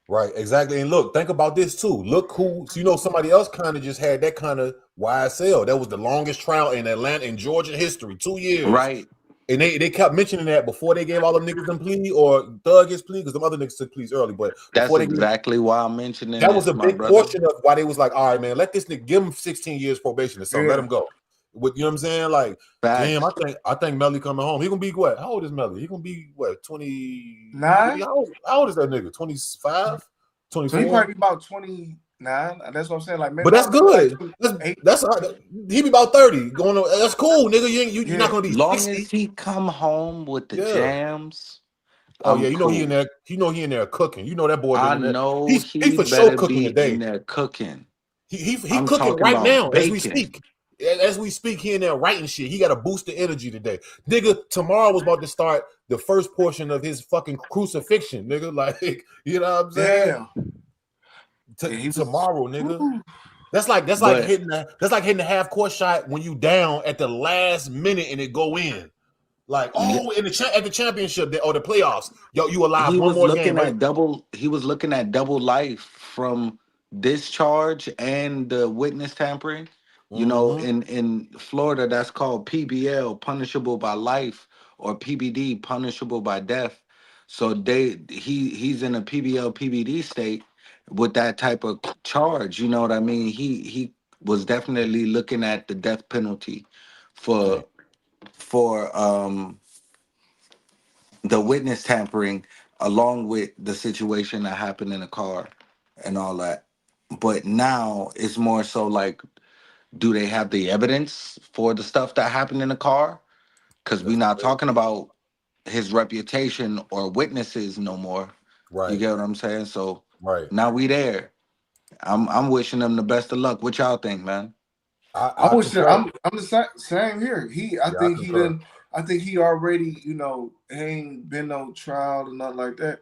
Right, exactly. And look, think about this too. Look who, somebody else kind of just had that kind of YSL. That was the longest trial in Atlanta and Georgia history, 2 years. Right. And they kept mentioning that before they gave all them niggas them plea or Thug his plea, because them other niggas took pleas early. But that's exactly why I'm mentioning that was a big portion of why they was like, all right, man, let this nigga give him 16 years probation or something. Let him go. You know what I'm saying? Like, damn, I think Melly coming home. He gonna be what? How old is Melly? He gonna be what? 29? How old is that nigga? 25? 24? So he probably about 29. That's what I'm saying. Like, but that's good. Like that's he be about 30. Going on, that's cool, nigga. You're not gonna be long 60. as he come home with the jams. Oh yeah, he in there. He in there cooking. You know that boy. I know he for sure cooking today. In there cooking. He cooking right now as we speak. As we speak, he in there writing shit. He got a boost of energy today. Nigga, tomorrow was about to start the first portion of his fucking crucifixion, nigga. Like, you know what I'm saying? Tomorrow, nigga. Woo. That's like hitting the half court shot when you down at the last minute and it go in. Like, at the championship or the playoffs, yo, you alive. One more game. He was looking at double life from this charge and the witness tampering. You know, in Florida, that's called PBL, punishable by life, or PBD, punishable by death. So he's in a PBL, PBD state with that type of charge. You know what I mean? He was definitely looking at the death penalty for the witness tampering, along with the situation that happened in the car and all that. But now it's more so like, do they have the evidence for the stuff that happened in the car? Because we're not talking about his reputation or witnesses no more. Right. You get what I'm saying? So now we there. I'm wishing them the best of luck. What y'all think, man? I'm the same here. I think he already, ain't been no trial or nothing like that.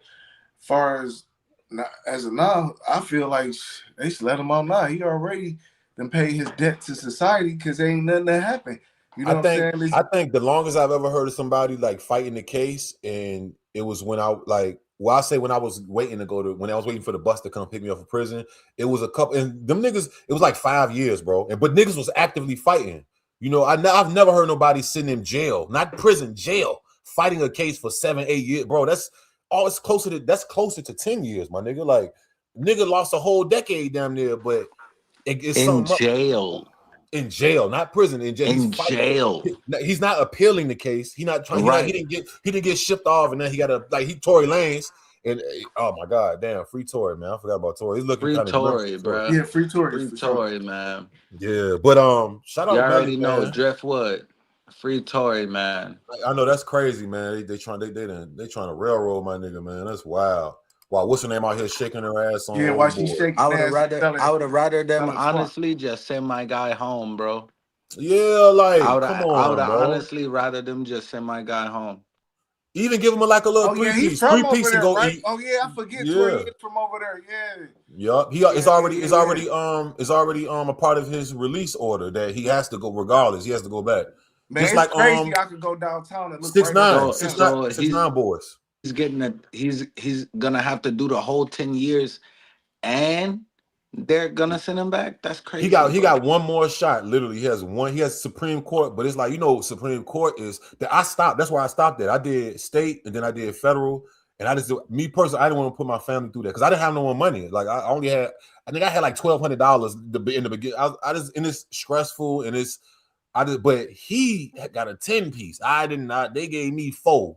Far as of now, I feel like they should let him out now. He already then pay his debt to society because there ain't nothing that happened. You know what I'm saying? I think the longest I've ever heard of somebody like fighting the case, and it was when I was waiting for the bus to come pick me up from prison. It was a couple, and them niggas, it was like 5 years, bro. But niggas was actively fighting. You know, I've never heard nobody sitting in jail, not prison, jail, fighting a case for 7-8 years, bro. That's closer to 10 years, my nigga. Like, nigga lost a whole decade down there, but it's in jail. In jail, not prison. In jail. Jail. He's not appealing the case. He not trying. Right. He didn't get shipped off, and then he got Tory Lanez. And oh my god, damn, free Tory, man. I forgot about Tory. He's looking kind of Tory, bro. Yeah, free Tory, man. Yeah, but shout out. You already know Driftwood. Free Tory, man. I know that's crazy, man. They trying to railroad my nigga, man. That's wild. Wow, what's her name out here shaking her ass on? Yeah, why she shaking? I would have rather them honestly just send my guy home, bro. Yeah, like I would come have on, bro. honestly rather them just send my guy home. Even give him like a little He's 3-piece, from 3-piece over and there, go right? eat. Oh yeah, I forget Yeah. where he is from over there. Yeah. Yup. It's already a part of his release order that he has to go regardless. He has to go back. Man, just it's like crazy. I could go downtown and look 6ix9ine, So 6ix9ine boys. He's getting he's gonna have to do the whole 10 years and they're gonna send him back. That's crazy. He got one more shot. Literally, he has Supreme Court, but it's like, Supreme Court is that I stopped. That's why I stopped there. I did state and then I did federal. And I just me personally, I didn't want to put my family through that because I didn't have no more money. Like I think I had like $1,200 in the beginning. I just and it's stressful and but he got a 10-piece. I did not. They gave me 4.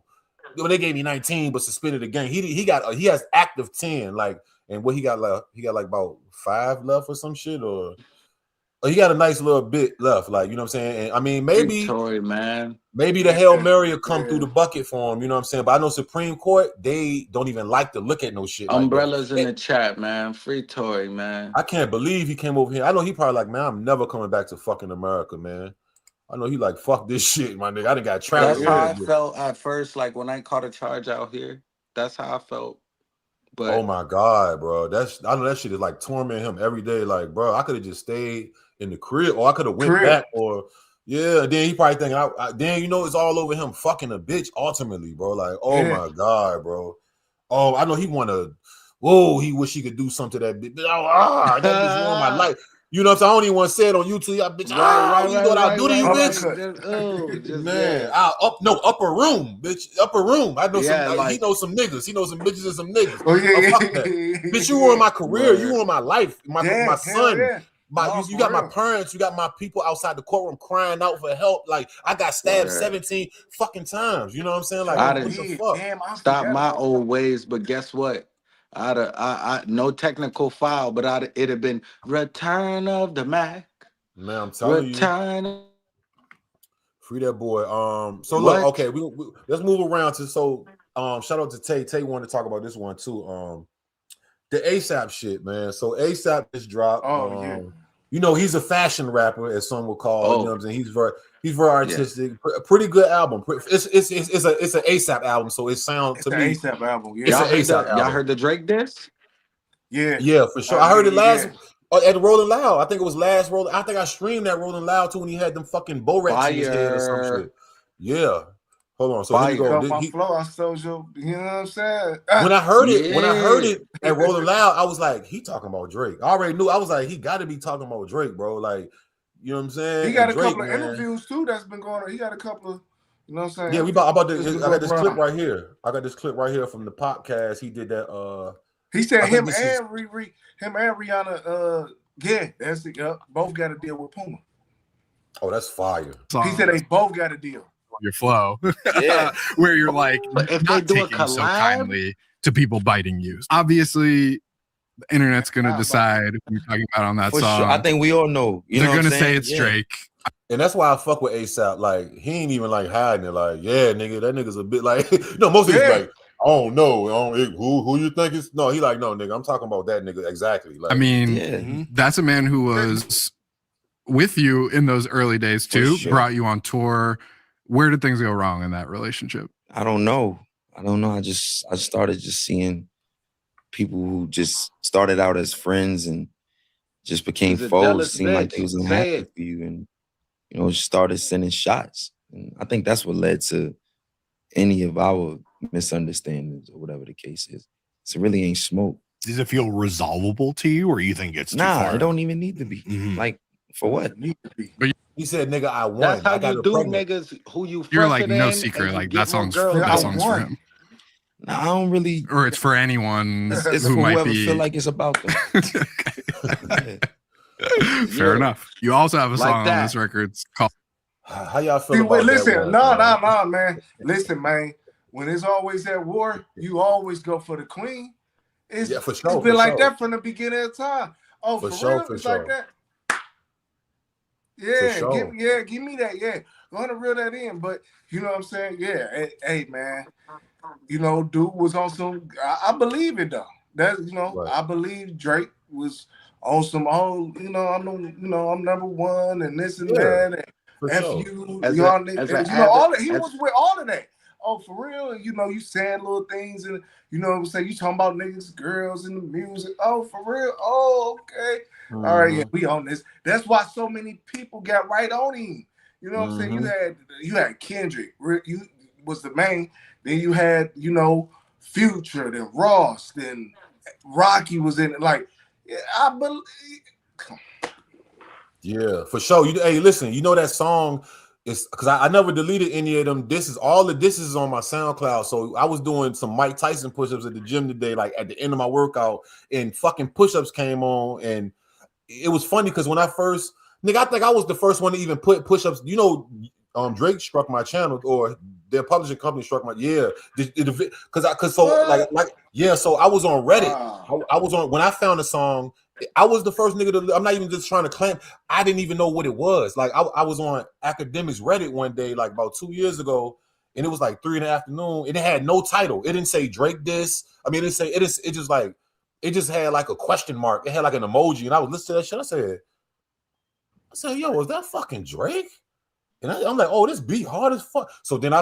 Well, they gave me 19, but suspended the game. He has active 10. Like, and what he got left? He got like about 5 left or some shit, or he got a nice little bit left. Like, you know what I'm saying? And I mean, maybe the Hail Mary will come through the bucket for him. You know what I'm saying? But I know Supreme Court, they don't even like to look at no shit. Umbrellas like in the chat, man. Free Tory, man. I can't believe he came over here. I know he probably like, man, I'm never coming back to fucking America, man. I know he like, fuck this shit, my nigga. I done got trapped. That's how I felt at first, like when I caught a charge out here. That's how I felt. But oh my God, bro. I know that shit is like tormenting him every day. Like, bro, I could have just stayed in the crib, or I could have went back, or then he probably thinking, then it's all over him fucking a bitch ultimately, bro. Like, oh my God, bro. Oh, I know he he wish he could do something to that bitch. That bitch ruined my life. You know what I'm saying? I don't even want to say it on YouTube. Y'all bitch, you know what I'll do to you, bitch? Man, upper room, bitch. Upper room. I know he knows some niggas. He knows some bitches and some niggas. Oh, yeah, fuck that. Bitch, you ruined my career. You ruined my life. My son. You got my parents. You got my people outside the courtroom crying out for help. Like, I got stabbed 17 fucking times. You know what I'm saying? Like, what the fuck? Damn, stop my old ways, but guess what? I no technical foul, but it'd have been Return of the Mac. Man, I'm telling you. Free that boy. So look, okay, we let's move around to shout out to Tay. Tay wanted to talk about this one too. The ASAP shit, man. So ASAP just dropped. He's a fashion rapper, as some would call. You know what I'm saying? He's very artistic. Yeah. Pretty good album. It's an ASAP album, so it sounds to me. It's an ASAP album. Yeah. It's an ASAP album. Y'all heard the Drake disc? Yeah, for sure. I heard it last at Rolling Loud. I think it was last Rolling. I think I streamed that Rolling Loud too when he had them fucking Borex in his head or some shit. Yeah. Hold on. So here we go. I told you, you know what I'm saying? When I heard it at Rolling Loud, I was like, he talking about Drake. I already knew. I was like, he got to be talking about Drake, bro. Like, you know what I'm saying? He got a couple of interviews too that's been going on. He got a couple of, you know what I'm saying? Yeah, I got this clip right here. I got this clip right here from the podcast. He did that. He said him and Rihanna. That's it. Both got to deal with Puma. Oh, that's fire. He said they both got a deal. Your flow, where you're like if not they do taking so kindly to people biting you. Obviously, the internet's gonna decide who you're talking about on that song. Sure. I think we all know. They're gonna say it's Drake. And that's why I fuck with ASAP. Like, he ain't even like hiding it. Like, yeah, nigga, that nigga's a bit like, most niggas like, I don't know. Who you think is? No, he like, no, nigga, I'm talking about that nigga exactly. Like, I mean, that's a man who was with you in those early days too, brought you on tour. Where did things go wrong in that relationship? I don't know. I started just seeing people who just started out as friends and just became foes. Seemed like they wasn't happy for you, and just started sending shots. And I think that's what led to any of our misunderstandings or whatever the case is. So it really ain't smoke. Does it feel resolvable to you, or you think it's too far? It don't even need to be. Like, for what? He said, "Nigga, I won." That's how you do niggas who you. You're like no secret. Like that song's for him. No, I don't really. Or it's for anyone it's who for might whoever be. Feel like it's about them. Fair enough. You also have a song on this record. It's called. How y'all feel about listen, that? No, man. Listen, man. When it's always at war, you always go for the queen. For sure. It's been like that from the beginning of time. Oh, for real? It's like that. Yeah, give me that. Yeah, going to reel that in. But you know what I'm saying? Yeah, hey man, dude was on some. I believe it though. That's right. I believe Drake was on some you know, I'm number one and this and that and F you, y'all niggas. You know, all that he was with all of that. Oh, for real? And, you know, you saying little things and you know what I'm saying? You talking about niggas, girls, and the music. Oh, for real? Oh, okay. All right, yeah, we on this. That's why so many people got right on him. You know what I'm saying? You had Kendrick, you was the main. Then you had, you know, Future, then Ross, then Rocky was in it. Like, yeah, I believe. Yeah, for sure. Hey, listen, you know that song is because I never deleted any of them. This is all the this is on my SoundCloud. So I was doing some Mike Tyson push-ups at the gym today, like at the end of my workout, and fucking push-ups came on, and it was funny because when I first, nigga, I think I was the first one to even put push-ups. You know, Drake struck my channel, or their publishing company struck my because so like yeah. So I was on Reddit. Wow. I was on when I found a song. I was the first nigga to. I'm not even just trying to claim. I didn't even know what it was. Like I was on Academics Reddit one day, like about 2 years ago, and it was like 3 in the afternoon. And it had no title. It didn't say Drake this. I mean, it didn't say it. It just like it just had like a question mark. It had like an emoji, and I was listening to that shit. I said, yo, is that fucking Drake? And I'm like, oh, this beat hard as fuck. So then I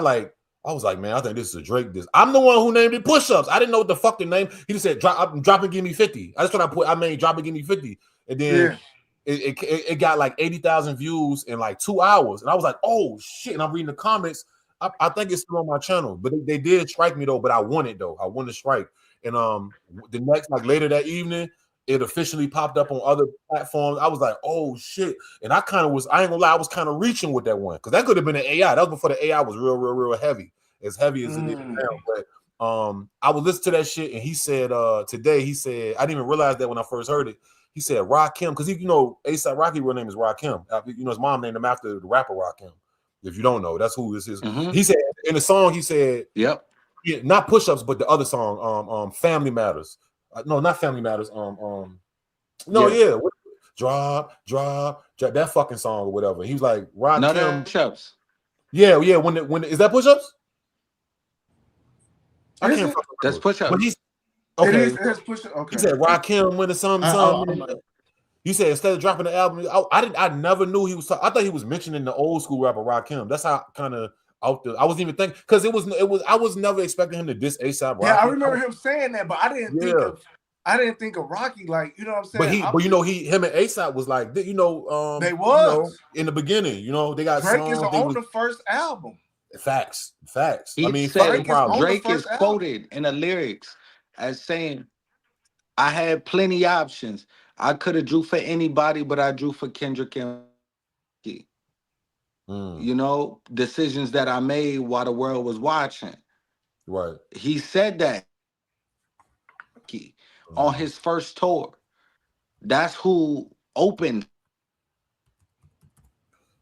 was like, man, I think this is a Drake diss. I'm the one who named it push-ups. I didn't know what the fuck the name. He just said, drop and give me 50. That's what I put. I made drop and give me 50. And then it got like 80,000 views in like 2 hours. And I was like, oh shit. And I'm reading the comments. I think it's still on my channel. But they did strike me though. But I won it though. I won the strike. And the next, like later that evening, it officially popped up on other platforms. I was like, oh shit. And I ain't gonna lie, I was kind of reaching with that one. Because that could have been an AI. That was before the AI was real heavy. As heavy as it is now. But I would listen to that shit, and he said today, he said, I didn't even realize that when I first heard it. He said Rakim, because you know, ASAP Rocky real name is Rakim. You know, his mom named him after the rapper Rakim. If you don't know, that's who this is. He said in the song, he said, yep. Yeah, not push-ups, but the other song, Family Matters. No, not Family Matters. Drop, that fucking song or whatever. He was like, Rakim. Push-ups. Yeah. When is that push-ups? I can't. That's push-ups. Okay. It is push-ups. Okay. He said Rakim when the something. You said instead of dropping the album, I never knew he was. I thought he was mentioning the old school rapper Rakim. That's how kind of. Out there. I wasn't even thinking because it was. I was never expecting him to diss ASAP Rocky. Yeah, I remember him saying that, but I didn't think of Rocky, like, you know what I'm saying. But you know, him and ASAP was like, you know, they was in the beginning. You know, they got Drake is on the first album. Facts. He said Drake is quoted in the lyrics as saying, "I had plenty options. I could have drew for anybody, but I drew for Kendrick and." You know, decisions that I made while the world was watching. Right. He said that on his first tour. That's who opened.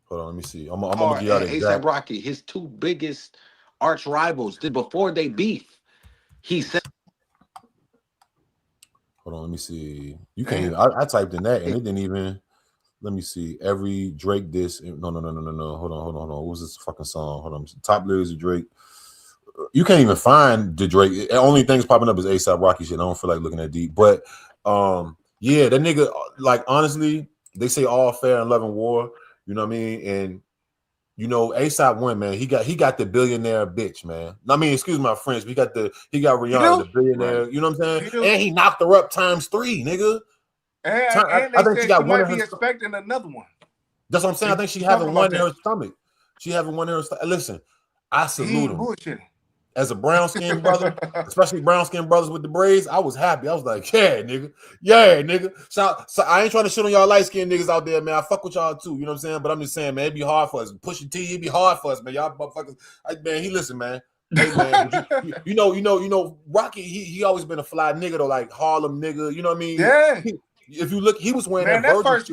Hold on, let me see. I'm gonna get out of ASAP Rocky, his two biggest arch rivals, before they beef. He said. Hold on, let me see. You can't even. I typed in that and it didn't even. Let me see. Every Drake diss. No. Hold on. What was this fucking song? Hold on. Top lyrics of Drake. You can't even find the Drake. The only things popping up is ASAP Rocky shit. I don't feel like looking that deep. But yeah, that nigga, like, honestly, they say all fair in love and war. You know what I mean? And you know, ASAP won, man. He got the billionaire bitch, man. I mean, excuse my French, but he got Rihanna, the billionaire. Right. You know what I'm saying? And he knocked her up times 3, nigga. And I think she might be expecting another one. That's what I'm saying. I think she having one in her stomach. She having one in her stomach. Listen, I salute him. Bullshitting. As a brown-skinned brother, especially brown-skinned brothers with the braids, I was happy. I was like, yeah, nigga. So I ain't trying to shit on y'all light-skinned niggas out there, man. I fuck with y'all too, you know what I'm saying? But I'm just saying, man, it'd be hard for us. Pusha T, it'd be hard for us, man. Y'all motherfuckers. Man, listen, man. Hey, man, you know, Rocky, he always been a fly nigga though, like Harlem nigga, you know what I mean? Yeah. If you look, he was wearing that first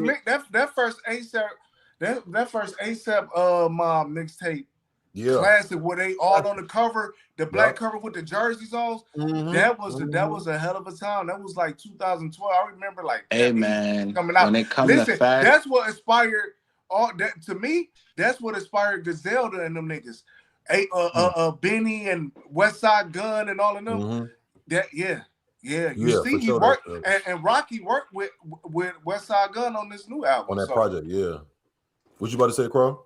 ASAP Mob mixtape. Yeah. Classic where they all on the cover, the black cover with the jerseys on. That was a hell of a time. That was like 2012. I remember like man coming out. When they come Listen, that's what inspired all that to me. That's what inspired Griselda and them niggas. Benny and Westside Gun and all of them. Yeah, you see, he sure worked, and Rocky worked with West Side Gun on this new album. On that project, yeah. What you about to say, Crow?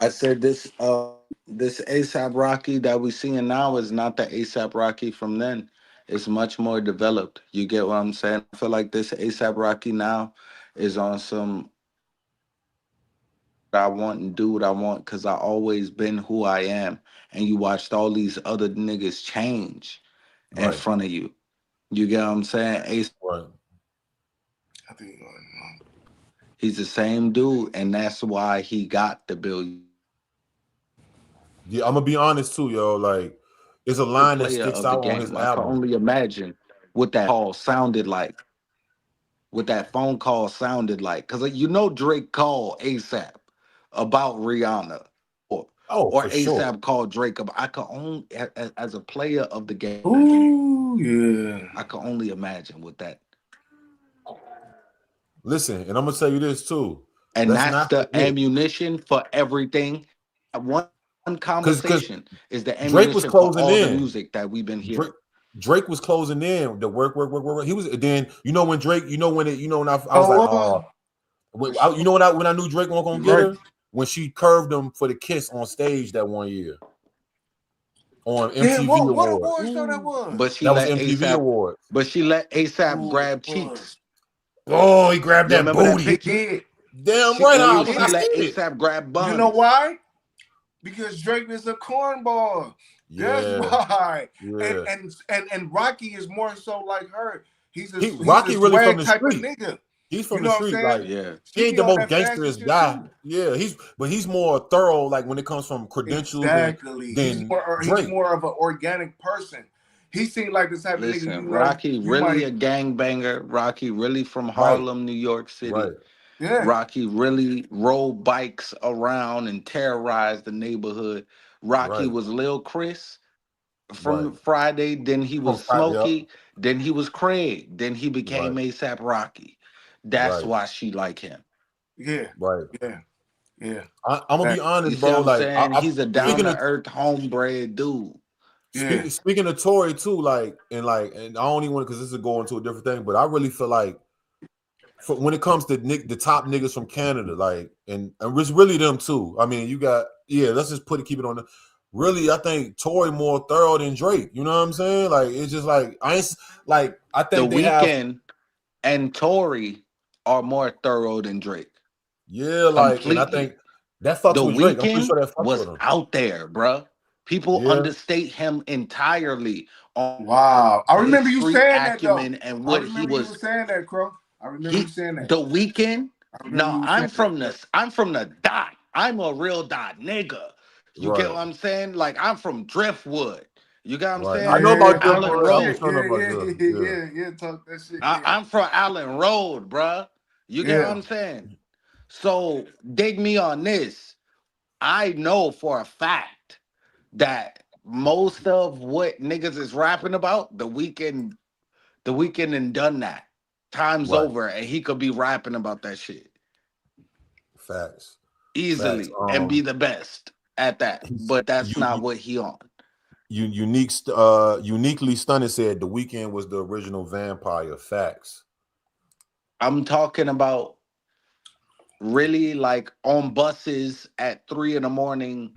I said this ASAP Rocky that we seeing now is not the ASAP Rocky from then. It's much more developed. You get what I'm saying? I feel like this ASAP Rocky now is on some I want and do what I want because I always been who I am. And you watched all these other niggas change in front of you. You get what I'm saying? Right. I think he's the same dude, and that's why he got the billion. Yeah, I'm gonna be honest too, yo. Like, it's a line that sticks out on his album. I can only imagine what that call sounded like. What that phone call sounded like, because you know Drake called ASAP about Rihanna, or ASAP sure. called Drake about. I could only, as a player of the game. Ooh, yeah. I can only imagine what that. Listen, and I'm gonna tell you this too. And that's the ammunition for everything. One conversation is the ammunition Drake was closing for all in. the music that we've been hearing. Drake was closing in. The work. He was then. You know when Drake. You know when it. You know when I was like, oh. You know when I knew Drake wasn't gonna get her when she curved him for the kiss on stage that one year on MTV Awards. What awards show that was? But she that let was MTV ASAP, Awards. But she let ASAP grab cheeks. Oh, he grabbed that booty. That picture? Damn right. She let ASAP grab buns. You know why? Because Drake is a cornball. That's why. Yeah. And Rocky is more so like her. Rocky a really from the type street. Of nigga. He's from the street, like He ain't the most gangsterest guy. Yeah, he's more thorough, like when it comes from credentials. Exactly. He's more of an organic person. He seemed like the type of nigga. You know, Rocky really a gangbanger. Rocky really from Harlem, New York City. Right. Yeah. Rocky really rode bikes around and terrorized the neighborhood. Rocky was Lil Chris from Friday. Then he was Smokey. Then he was Craig. Then he became ASAP Rocky. That's why she like him. Yeah. Right. Yeah. I'm gonna be honest, you bro. Like he's a down to earth, homebred dude. Speaking of Tory too, and I don't even want because this is going to a different thing, but I really feel like when it comes to the top niggas from Canada, like and it's really them too. I mean, you got let's just keep it on the. Really, I think Tory more thorough than Drake. You know what I'm saying? Like it's just like I think The Weeknd and Tory are more thorough than Drake. Yeah, like and I think that fucks with Drake. I'm pretty sure that fucks was with him. Out there, bruh. People understate him entirely. Wow, I remember you saying that though. And what he was. You saying that, Crow. I remember you saying that. The Weeknd. No, I'm from the dot. I'm a real dot nigga. You get what I'm saying? Like I'm from Driftwood. You got what I'm saying? I know about Allen Road. Yeah, talk that shit. I'm from Allen Road, bruh. You get what I'm saying? So dig me on this. I know for a fact that most of what niggas is rapping about, the Weeknd and done that times over, and he could be rapping about that shit. Facts. Easily and be the best at that. But that's not what he on. Uniquely Stunning said the Weeknd was the original vampire. Facts. I'm talking about really like on buses at 3 a.m,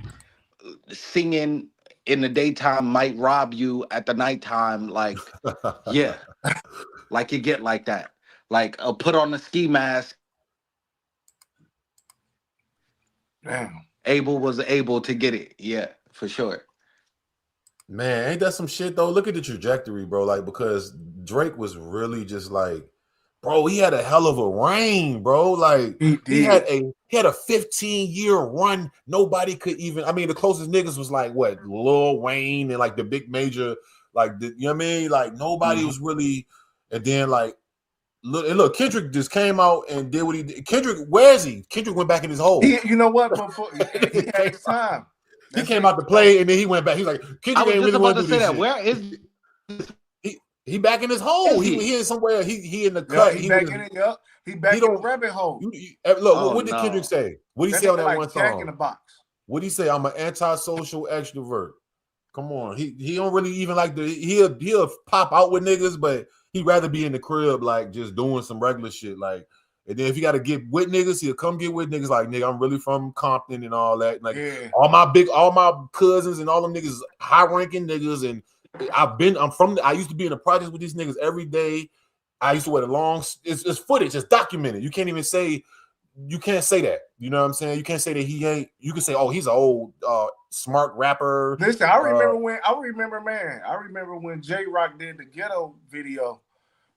singing in the daytime might rob you at the nighttime. Like, yeah, like you get like that. Like put on a ski mask. Damn. Abel was able to get it. Yeah, for sure. Man, ain't that some shit though? Look at the trajectory, bro. Like, because Drake was really just like, bro, he had a hell of a reign, bro. Like he had a 15-year run. Nobody could even. I mean, the closest niggas was like what, Lil Wayne and like the big major, like you know what I mean. Like nobody was really. And then like, look, Kendrick just came out and did what he did. Kendrick, where is he? Kendrick went back in his hole. You know what? Before he had his time. He came out to play and then he went back. He's like, Kendrick ain't really want to do this shit. Where is he back in his hole? He in somewhere. He in the cut. He back in it. Yup. He back in the rabbit hole. Look, what did Kendrick say? What did he say on that one song? In the box. What did he say? I'm an antisocial extrovert. Come on, he don't really even like he'll pop out with niggas, but he'd rather be in the crib like just doing some regular shit. Like, and then if you got to get with niggas, he'll come get with niggas. Like, nigga, I'm really from Compton and all that. Like, all my cousins and all them niggas, high ranking niggas, and I used to be in the projects with these niggas every day. I used to wear the long. It's footage. It's documented. You can't even say. You can't say that. You know what I'm saying? You can't say that he ain't. You can say, oh, he's an old smart rapper. Listen, I remember when J Rock did the Ghetto video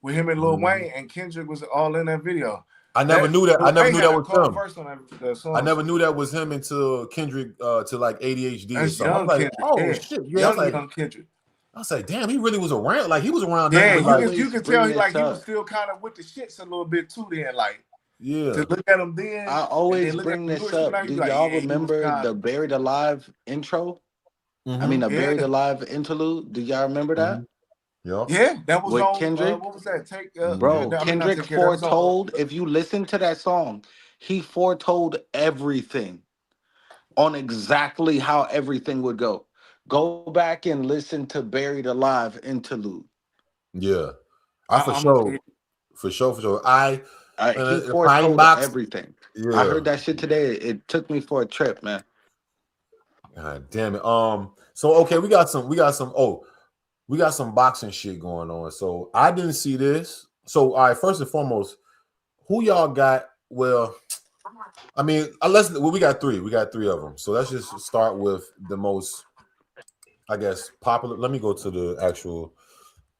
with him and Lil Wayne, and Kendrick was all in that video. I never knew that. I never knew that was him. I never knew that was him until Kendrick to like ADHD or something. I'm like, Kendrick, oh shit, young Kendrick. I was like, damn, he really was around. Like he was around. Yeah, you can tell he was still kind of with the shits a little bit too. Then like. Yeah. To look at him then. I always bring this up. Do y'all remember the Buried Alive intro? I mean, the Buried Alive interlude. Do y'all remember that? Yeah, that was with on Kendrick. What was that? Kendrick foretold. If you listen to that song, he foretold everything on exactly how everything would go. Go back and listen to Buried Alive interlude. Yeah, for sure. He foretold everything. Yeah. I heard that shit today. It took me for a trip, man. God damn it. So okay, we got some boxing shit going on. So I didn't see this. So all right, first and foremost, who y'all got? Well, I mean, we got three. We got three of them. So let's just start with the most, I guess, popular. Let me go to the actual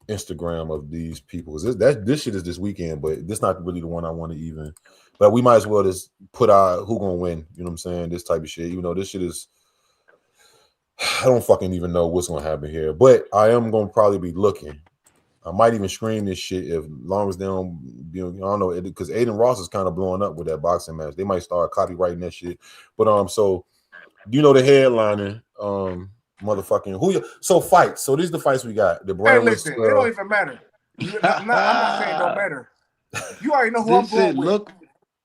Instagram of these people. This shit is this weekend, but this not really the one I want to even. But we might as well just put our who gonna win. You know what I'm saying? This type of shit. Even though this shit is, I don't fucking even know what's gonna happen here. But I am gonna probably be looking. I might even scream this shit if long as they don't. I don't know, because Aiden Ross is kind of blowing up with that boxing match. They might start copywriting that shit. But so you know the headliner. Motherfucking so fights. So these are the fights we got. The Hey, listen, it don't even matter. I'm not saying it don't matter. You already know who I'm going with. Look,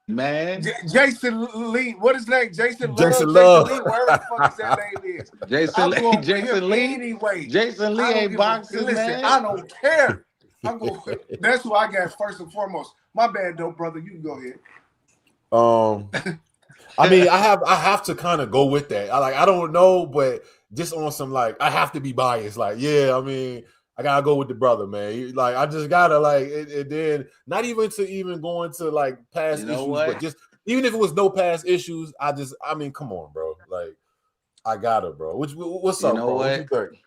man. Jason Lee. What is his name? Jason Love. Jason Love. Lee, whatever the fuck his name is. Jason Lee. Anyway. Jason Lee ain't boxing, man. I don't care. That's who I got first and foremost. My bad though, brother. You can go ahead. I mean, I have to kind of go with that. I don't know, but just on some like I have to be biased. Like, yeah, I mean, I gotta go with the brother, man. Like, I just gotta like it then not even go into like past issues, but just even if it was no past issues, I mean, come on, bro. Like, I gotta, bro. What's up, bro? What you think?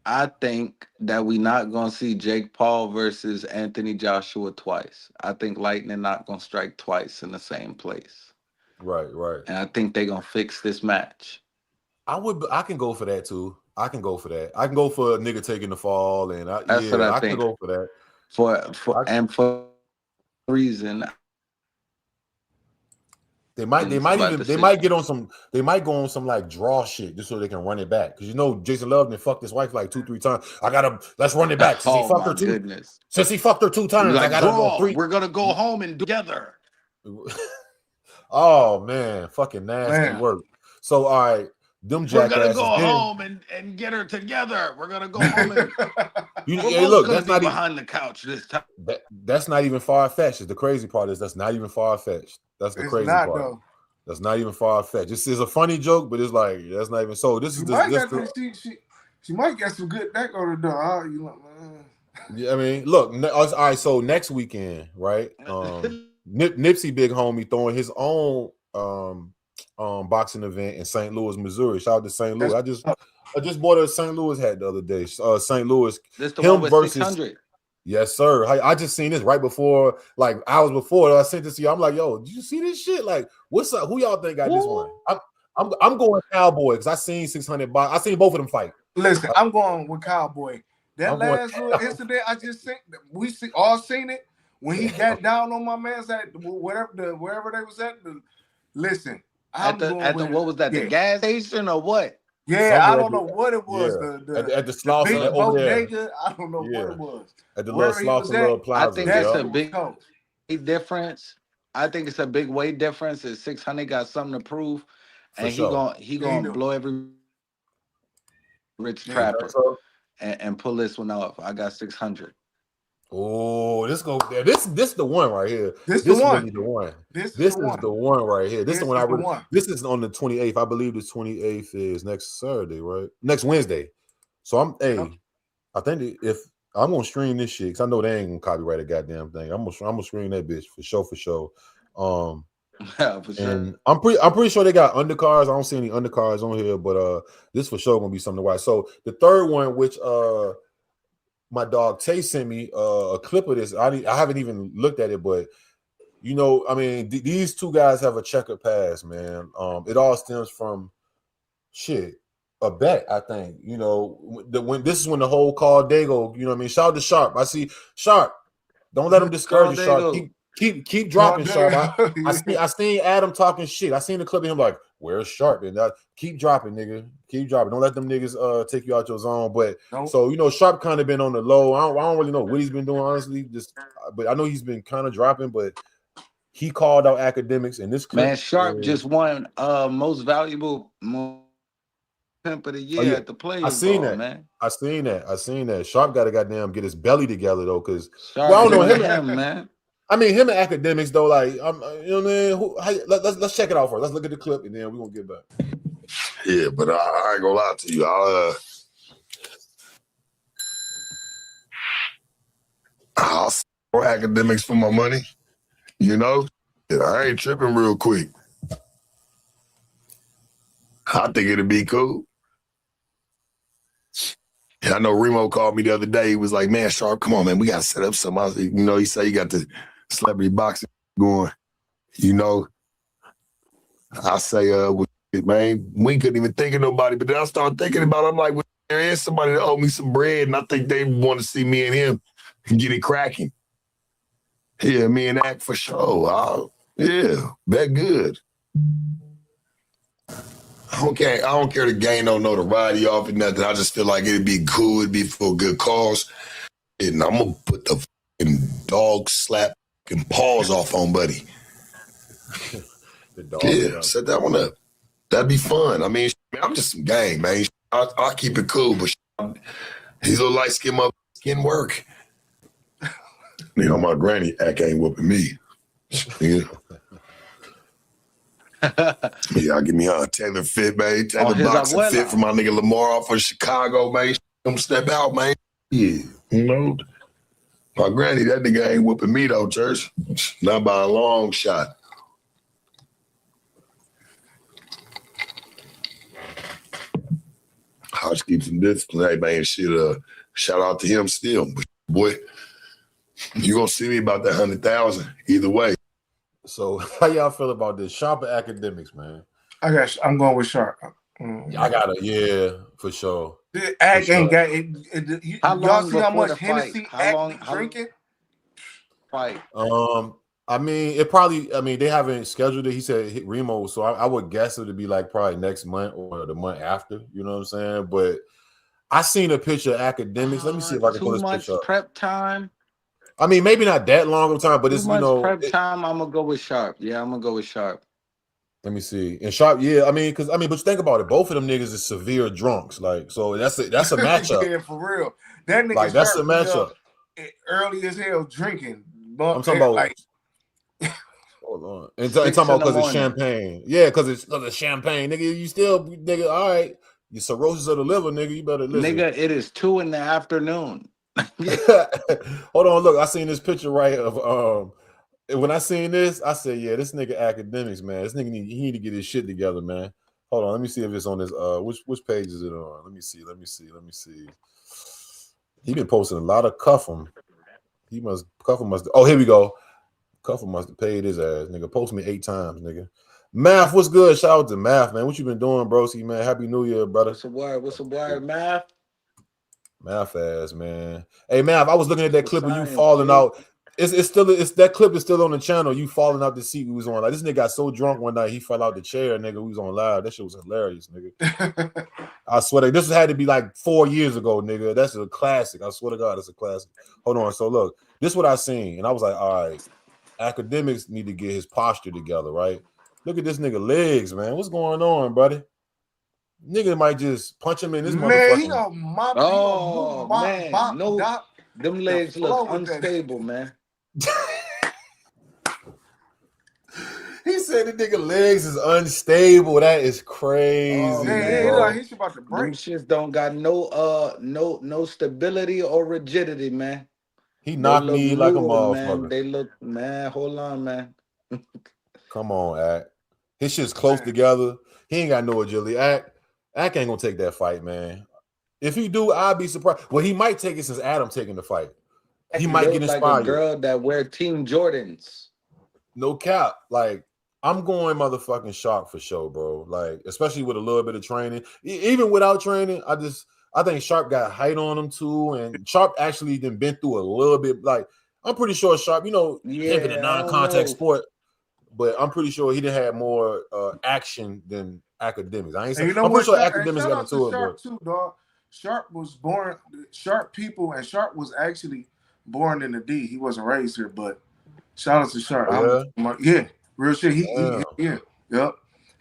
I think that we not gonna see Jake Paul versus Anthony Joshua twice. I think lightning not gonna strike twice in the same place. Right. And I think they gonna fix this match. I can go for that too. I can go for that. I can go for a nigga taking the fall, and I can go for that. For reason. They might go on some like draw shit just so they can run it back. Because Jason Love and fucked his wife like 2-3 times. Let's run it back. Since he fucked her 2 times, I gotta go 3. We're gonna go home and together. Oh man, fucking nasty work. So all right. We're gonna go home and get her together. We're gonna go home and look, that's not behind the couch this time. That's not even far-fetched. The crazy part is that's not even far-fetched. That's the crazy part. Though. That's not even far-fetched. This is a funny joke, but it's like that's not even so. This is she might get some good neck on her door. You know, man. Yeah, I mean, look, all right. So next weekend, right? Nipsey big homie throwing his own boxing event in St. Louis, Missouri. Shout out to St. Louis. I just bought a St. Louis hat the other day. St. Louis. This the one with versus 600. Yes, sir. I just seen this right before, like hours before. I sent this to you. I'm like, yo, did you see this shit? Like, what's up? Who y'all think got this one? I'm going Cowboy because I seen 600. I seen both of them fight. Listen, I'm going with Cowboy. That last little incident I just seen, we all seen it when he got down on my man's at wherever they was at. Listen. What was that? The gas station or what? Yeah, I don't know what it was. Yeah. At the slaughter over there. I don't know what it was. At the little slaughter plaza. I think that's a big difference. I think it's a big weight difference. Is 600 got something to prove, and he gonna blow every Rich Trapper, and pull this one off. I got 600. Oh, this the one right here. This the one. Really the one. This is the one right here. This is the one I really. One. This is on the 28th. I believe the 28th is next Saturday, right? Next Wednesday. So I think if I'm gonna stream this shit, because I know they ain't gonna copyright a goddamn thing. I'm gonna stream that bitch for sure. Yeah, for sure. And I'm pretty sure they got undercards. I don't see any undercards on here, but this for sure gonna be something to watch. So the third one, which my dog Tay sent me a clip of this. I haven't even looked at it, but you know, I mean, these two guys have a checkered past, man. It all stems from a bet, I think. You know, when this is when the whole Carl Dago, you know what I mean? Shout out to Sharp. I see Sharp. Don't let him discourage you, Sharp. Keep dropping, Sharp. I seen Adam talking shit. I seen the clip of him like, where's Sharp? And keep dropping, nigga. Keep dropping. Don't let them niggas take you out your zone. But so you know, Sharp kind of been on the low. I don't really know what he's been doing, honestly. But I know he's been kind of dropping, but he called out academics in this clip. Man, Sharp just won most valuable pimp of the year at the Players. I seen Ball, that, man. I seen that. Sharp got to goddamn get his belly together though, because I don't know him, man. I mean, him and academics though, like you know what I mean. Let's check it out first. Let's look at the clip and then we're gonna get back. Yeah, but I ain't gonna lie to you. I'll for academics for my money. You know, I ain't tripping real quick. I think it'd be cool. Yeah, I know Remo called me the other day. He was like, man, Sharp, come on, man. We got to set up something. I was, you know, he said you got the celebrity boxing going. You know, I say, man, we couldn't even think of nobody. But then I started thinking about it. I'm like, well, there is somebody that owe me some bread, and I think they want to see me and him get it cracking. Yeah, me and Act for sure. Yeah, bet good. I don't care to gain no notoriety off it, nothing. I just feel like it'd be cool. It'd be for a good cause. And I'm going to put the fucking dog slap and paws off on Buddy. Set that one up. That'd be fun. I mean, I'm just some gang, man. I'll keep it cool, but he's a little light skin up, skin work. You know, my granny Act ain't whooping me. Yeah. Yeah, give me a Taylor fit, man. Taylor boxing fit for my nigga Lamar off of Chicago, man. Come step out, man. Yeah, you know. My granny, that nigga ain't whooping me though, church. Not by a long shot. I'll just keep some discipline, hey, man. Shit, shout out to him still. But boy, you gonna see me about that 100,000 either way. So how y'all feel about this? Sharp or academics, man? I'm going with Sharp. I got it, for sure. Act ain't got it. Y'all see how much Hennessy Act drinking? Fight. I mean, they haven't scheduled it. He said Remo, so I would guess it would be like probably next month or the month after. You know what I'm saying? But I seen a picture of academics. Let me see if I can pull this picture up. Prep time. I mean, maybe not that long of time, but it's prep time. I'm gonna go with Sharp. Yeah, I'm gonna go with Sharp. Let me see. And Sharp, yeah. I mean, but you think about it. Both of them niggas is severe drunks. Like, so that's a matchup. Yeah, for real. That nigga like that's a matchup. Early as hell drinking. I'm talking about like. Hold on. And talking about because it's champagne. Yeah, because it's champagne, nigga. You still, nigga. All right, you cirrhosis of the liver, nigga. You better listen. Nigga, it is 2 PM. Hold on, look. I seen this picture right of when I seen this, I said, yeah, this nigga academics, man. This nigga need to get his shit together, man. Hold on, let me see if it's on this. Which page is it on? Let me see. He been posting a lot of Cuff'em. Cuff'em must. Oh, here we go. Cuff'em must have paid his ass, nigga. Post me 8 times, nigga. Math, what's good? Shout out to Math, man. What you been doing, broski, man? Happy New Year, brother. What's the word, Math? Math ass, man. Hey, Math, I was looking at that clip of you falling out. It's that clip is still on the channel. You falling out the seat we was on. Like, this nigga got so drunk one night he fell out the chair, nigga. We was on live. That shit was hilarious, nigga. I swear to God, this had to be like 4 years ago, nigga. That's a classic. I swear to God, it's a classic. Hold on. So look, this is what I seen, and I was like, all right, academics need to get his posture together, right? Look at this nigga legs, man. What's going on, buddy? Nigga might just punch him in this Man, motherfucking. he gonna mop. Oh man, no, bop, them legs look unstable, man. He said the nigga legs is unstable. That is crazy. Yeah, he's about to break. Them shits don't got no stability or rigidity, man. He knocked me like a motherfucker. Man. They look, man. Hold on, man. Come on, Ack. His shit's close together. He ain't got no agility. Ack ain't gonna take that fight, man. If he do, I'd be surprised. Well, he might take it since Adam taking the fight. He might get inspired. Like a girl that wear Team Jordans. No cap. Like, I'm going motherfucking Sharp for sure, bro. Like, especially with a little bit of training. Even without training, I think Sharp got height on him too. And Sharp actually been through a little bit. Like, I'm pretty sure Sharp, pimping a non-contact sport, but I'm pretty sure he done had more action than academics. I ain't saying. I'm pretty sure academics got into it, Sharp too, dog. Sharp was born. Sharp people, and Sharp was actually born in the D. He wasn't raised here, but shout out to Sharp. Yeah, real shit. Yep.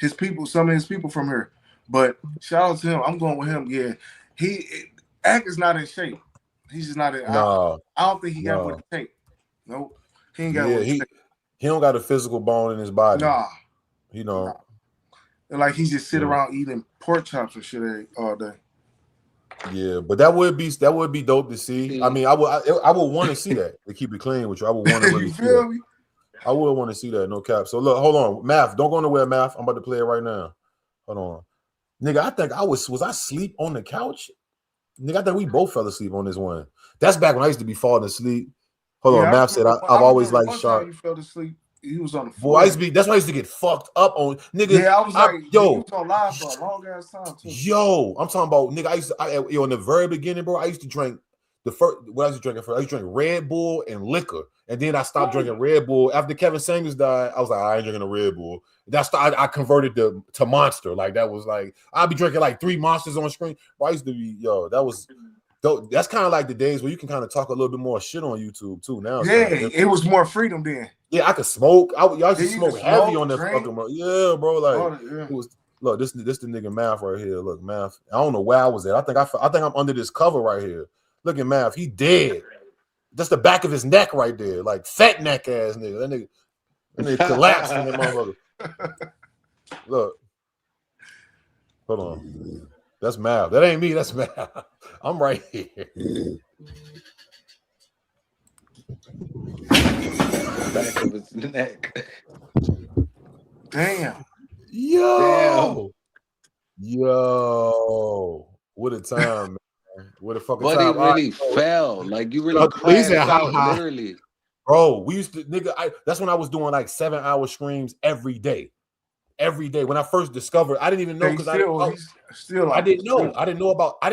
His people, some of his people from here. But shout out to him. I'm going with him. Yeah, Ack is not in shape. He's just not in. No, I don't think he got what it takes. Nope, he ain't got what it takes. He don't got a physical bone in his body. Nah, Nah. Like he just sit around eating pork chops and shit all day. Yeah, but that would be dope to see. I mean, I would want to see that. To keep it clean with you, I would want to really see that. I would want to see that, no cap. So look, hold on, Math, don't go nowhere, Math. I'm about to play it right now. Hold on, nigga. I think was I asleep on the couch? Nigga, I think we both fell asleep on this one. That's back when I used to be falling asleep. Hold on, Math said I've always liked Sharp. You fell asleep. He was on the floor. Boy, that's why I used to get fucked up on, nigga. Yeah, I was like, yo, he was on live for a long ass time too. Yo, I'm talking about, nigga. In the very beginning, bro, I used to drink what I used to drink first. I used to drink Red Bull and liquor, and then I stopped drinking Red Bull after Kevin Samuels died. I was like, I ain't drinking a Red Bull. I converted to Monster. Like that was like I'd be drinking like 3 Monsters on screen. Bro, I used to be that's kind of like the days where you can kind of talk a little bit more shit on YouTube too. Now, it was more freedom then. Yeah, I could smoke. Y'all used to smoke heavy on that fucking. Yeah, bro. Like it was. Look, this the nigga Math right here. Look, Math. I don't know where I was at. I think I'm under this cover right here. Look at Math. He dead. That's the back of his neck right there. Like fat neck ass nigga. That nigga collapsed in the motherfucker. Look. Hold on. That's Math. That ain't me. That's Math. I'm right here. Back of his neck. Damn. Yo. What a time, man. What a fucking time. Buddy really fell. Like you really crashed out, literally. Bro, we used to, nigga, that's when I was doing like 7-hour streams every day. Every day. When I first discovered, I didn't even know because I didn't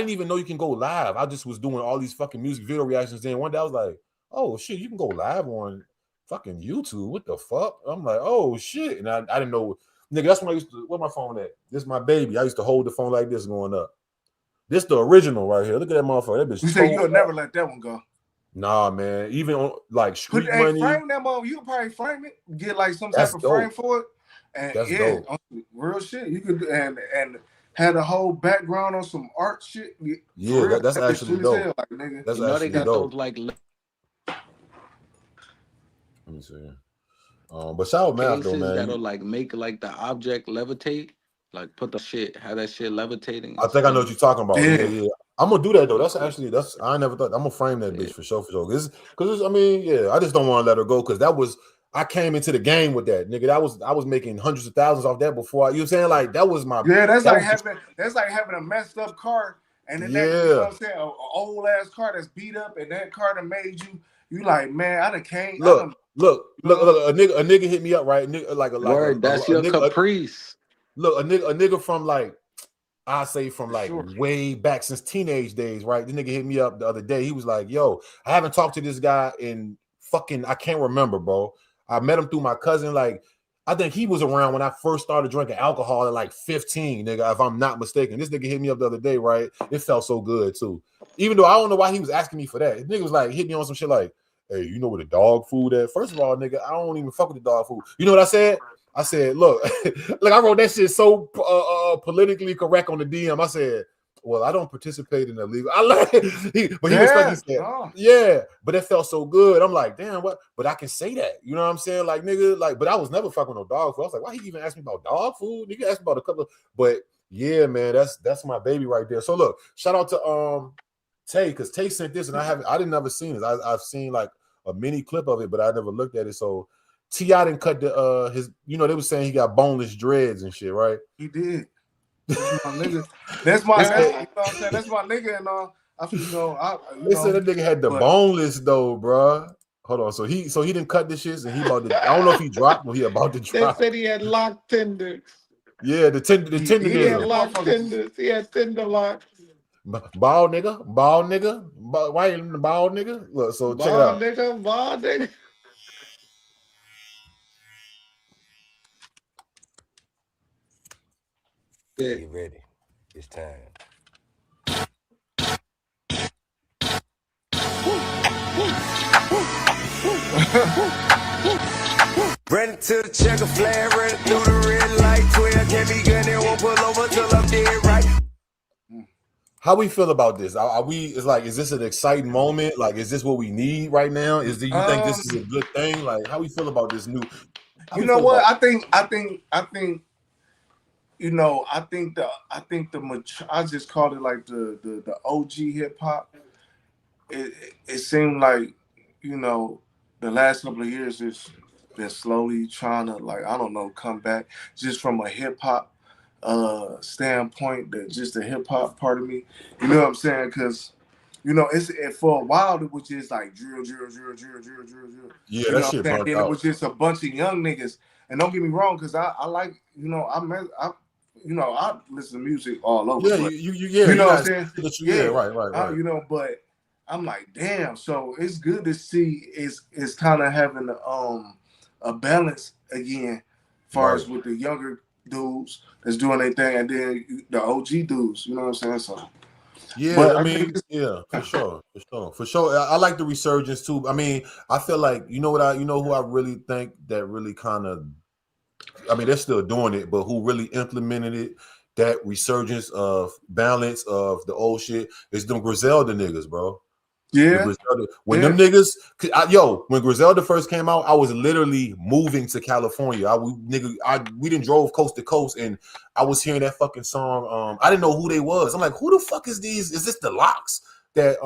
even know you can go live. I just was doing all these fucking music video reactions. Then one day I was like, oh shit, you can go live on fucking YouTube. What the fuck? I'm like, oh shit. And I didn't know. Nigga, that's when I used to, where my phone at? This is my baby. I used to hold the phone like this going up. This the original right here. Look at that motherfucker. That bitch. You say you'll never let that one go. Nah, man. Even on like street money. Frame that motherfucker. You could probably frame it, get like some type of frame for it. And that's dope. Real shit. You could and had a whole background on some art shit. Yeah, that's actually dope. Like, nigga. That's actually they got dope. Those like. Let me see. But shout out Math though, man. That'll like make like the object levitate, like put the shit, have that shit levitating. I think I know what you're talking about. Yeah. I'm gonna do that though. I never thought I'm gonna frame that bitch for sure. Because I mean, I just don't want to let her go because I came into the game with that, nigga. I was making hundreds of thousands off that before. You know what I'm saying? Like that was my that's like having a messed up car and then that, you know what I'm saying, an old ass car that's beat up and that car that made you like, man, I done came. Look, a nigga hit me up, right? Word, that's your caprice. Look, a nigga from like, I say from like way back since teenage days, right? The nigga hit me up the other day. He was like, yo, I haven't talked to this guy in fucking, I can't remember, bro. I met him through my cousin. Like, I think he was around when I first started drinking alcohol at like 15, nigga, if I'm not mistaken. This nigga hit me up the other day, right? It felt so good too. Even though I don't know why he was asking me for that. This nigga was like, hit me on some shit like, hey, you know where the dog food at? First of all, nigga, I don't even fuck with the dog food. You know what I said? I said, look, I wrote that shit so politically correct on the DM. I said, well, I don't participate in illegal. I like it. But he was like, he said, yeah, but it felt so good. I'm like, damn, what? But I can say that. You know what I'm saying? Like, nigga, like, but I was never fucking no dog food. I was like, why he even asked me about dog food? Nigga asked me about a couple of, but yeah, man, that's my baby right there. So look, shout out to Tay, because Tay sent this and I didn't ever seen it. I've seen like a mini clip of it, but I never looked at it. So T.I. didn't cut the his, you know, they were saying he got boneless dreads and shit, right? He did. That's my nigga. That's my nigga. You know what I'm saying? That's my nigga, and they said that nigga had the boneless though, bro. Hold on. So he didn't cut the shits and he about to, I don't know if he dropped or he about to drop. They said he had locked tenders. Yeah, the tender. He had locked tenders. He had tender locks. Bald nigga. Why you in the bald nigga? Look, so check it out. Bald nigga. Get ready. It's time. Run to the checker flag, run through the red light. 12 can't be good, they won't pull over till I'm dead right. How we feel about this? Are we? Is this an exciting moment? Like, is this what we need right now? Do you think this is a good thing? Like, how we feel about this new? You know what? I think. You know, I just called it like the OG hip hop. It seemed like, you know, the last couple of years it's been slowly trying to, like, I don't know, come back just from a hip hop standpoint, that just the hip hop part of me. You know what I'm saying? Because, you know, for a while it was just like drill. Yeah, you that shit burnt out. It was just a bunch of young niggas. And don't get me wrong, because I like, you know, I listen to music all over. Yeah, you know what I'm saying? Yeah, right. You know, but I'm like, damn. So it's good to see it's kind of having a balance again, as far as with the younger dudes that's doing their thing, and then the OG dudes. You know what I'm saying? So yeah, but I mean, yeah, for sure. I like the resurgence too. I mean, I feel like who I really think that really kind of. I mean, they're still doing it, but who really implemented it, that resurgence of balance of the old shit, is them Griselda niggas, bro. Yeah. Them niggas, when Griselda first came out, I was literally moving to California. We didn't drove coast to coast, and I was hearing that fucking song. I didn't know who they was. I'm like, who the fuck is these? Is this the Locks? That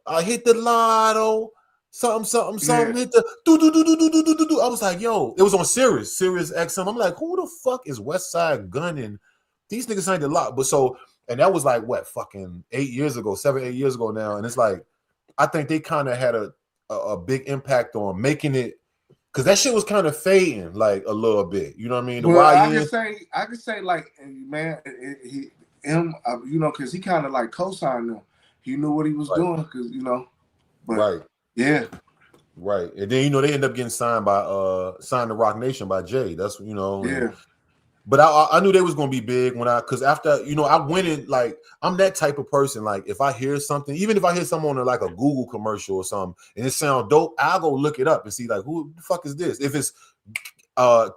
I hit the lotto. Something, hit the do. I was like, yo, it was on Sirius XM. I'm like, who the fuck is West Side Gun? And these niggas ain't a lot. But so, and that was like what, fucking 8 years ago, 7-8 years ago now. And it's like, I think they kind of had a big impact on making it, because that shit was kind of fading like a little bit. You know what I mean? I could say like, man, him, you know, because he kind of like co-signed them. He knew what he was doing, because, you know. But, yeah. Right. And then, you know, they end up getting signed to Rock Nation by Jay. That's, you know. Yeah. But I knew they was going to be big because after, you know, I went in, like, I'm that type of person. Like, if I hear something, even if I hear someone on like a Google commercial or something and it sounds dope, I'll go look it up and see like, who the fuck is this? If it's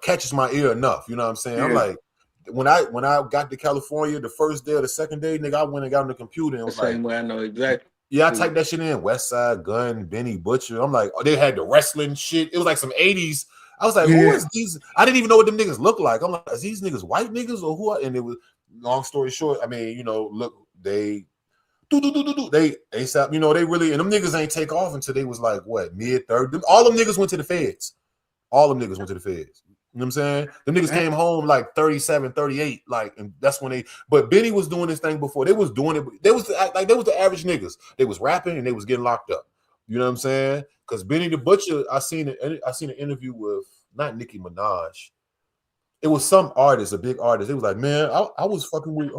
catches my ear enough, you know what I'm saying? Yeah. I'm like, when I got to California the first day or the second day, nigga, I went and got on the computer and was the same way I know exactly. Yeah, I typed that shit in, West Side Gun, Benny Butcher. I'm like, they had the wrestling shit. It was like some 80s. I was like, who is these? I didn't even know what them niggas look like. I'm like, is these niggas white niggas or who? And it was, long story short, I mean, you know, look, they ASAP, you know, they really, and them niggas ain't take off until they was like, what, mid-30s? All them niggas went to the feds. You know what I'm saying? The niggas came home like 37, 38, like, and that's when but Benny was doing this thing before. They was doing it. They was the average niggas. They was rapping and they was getting locked up. You know what I'm saying? Because Benny the Butcher, I seen an interview with not Nicki Minaj. It was some artist, a big artist. It was like, man, I was fucking with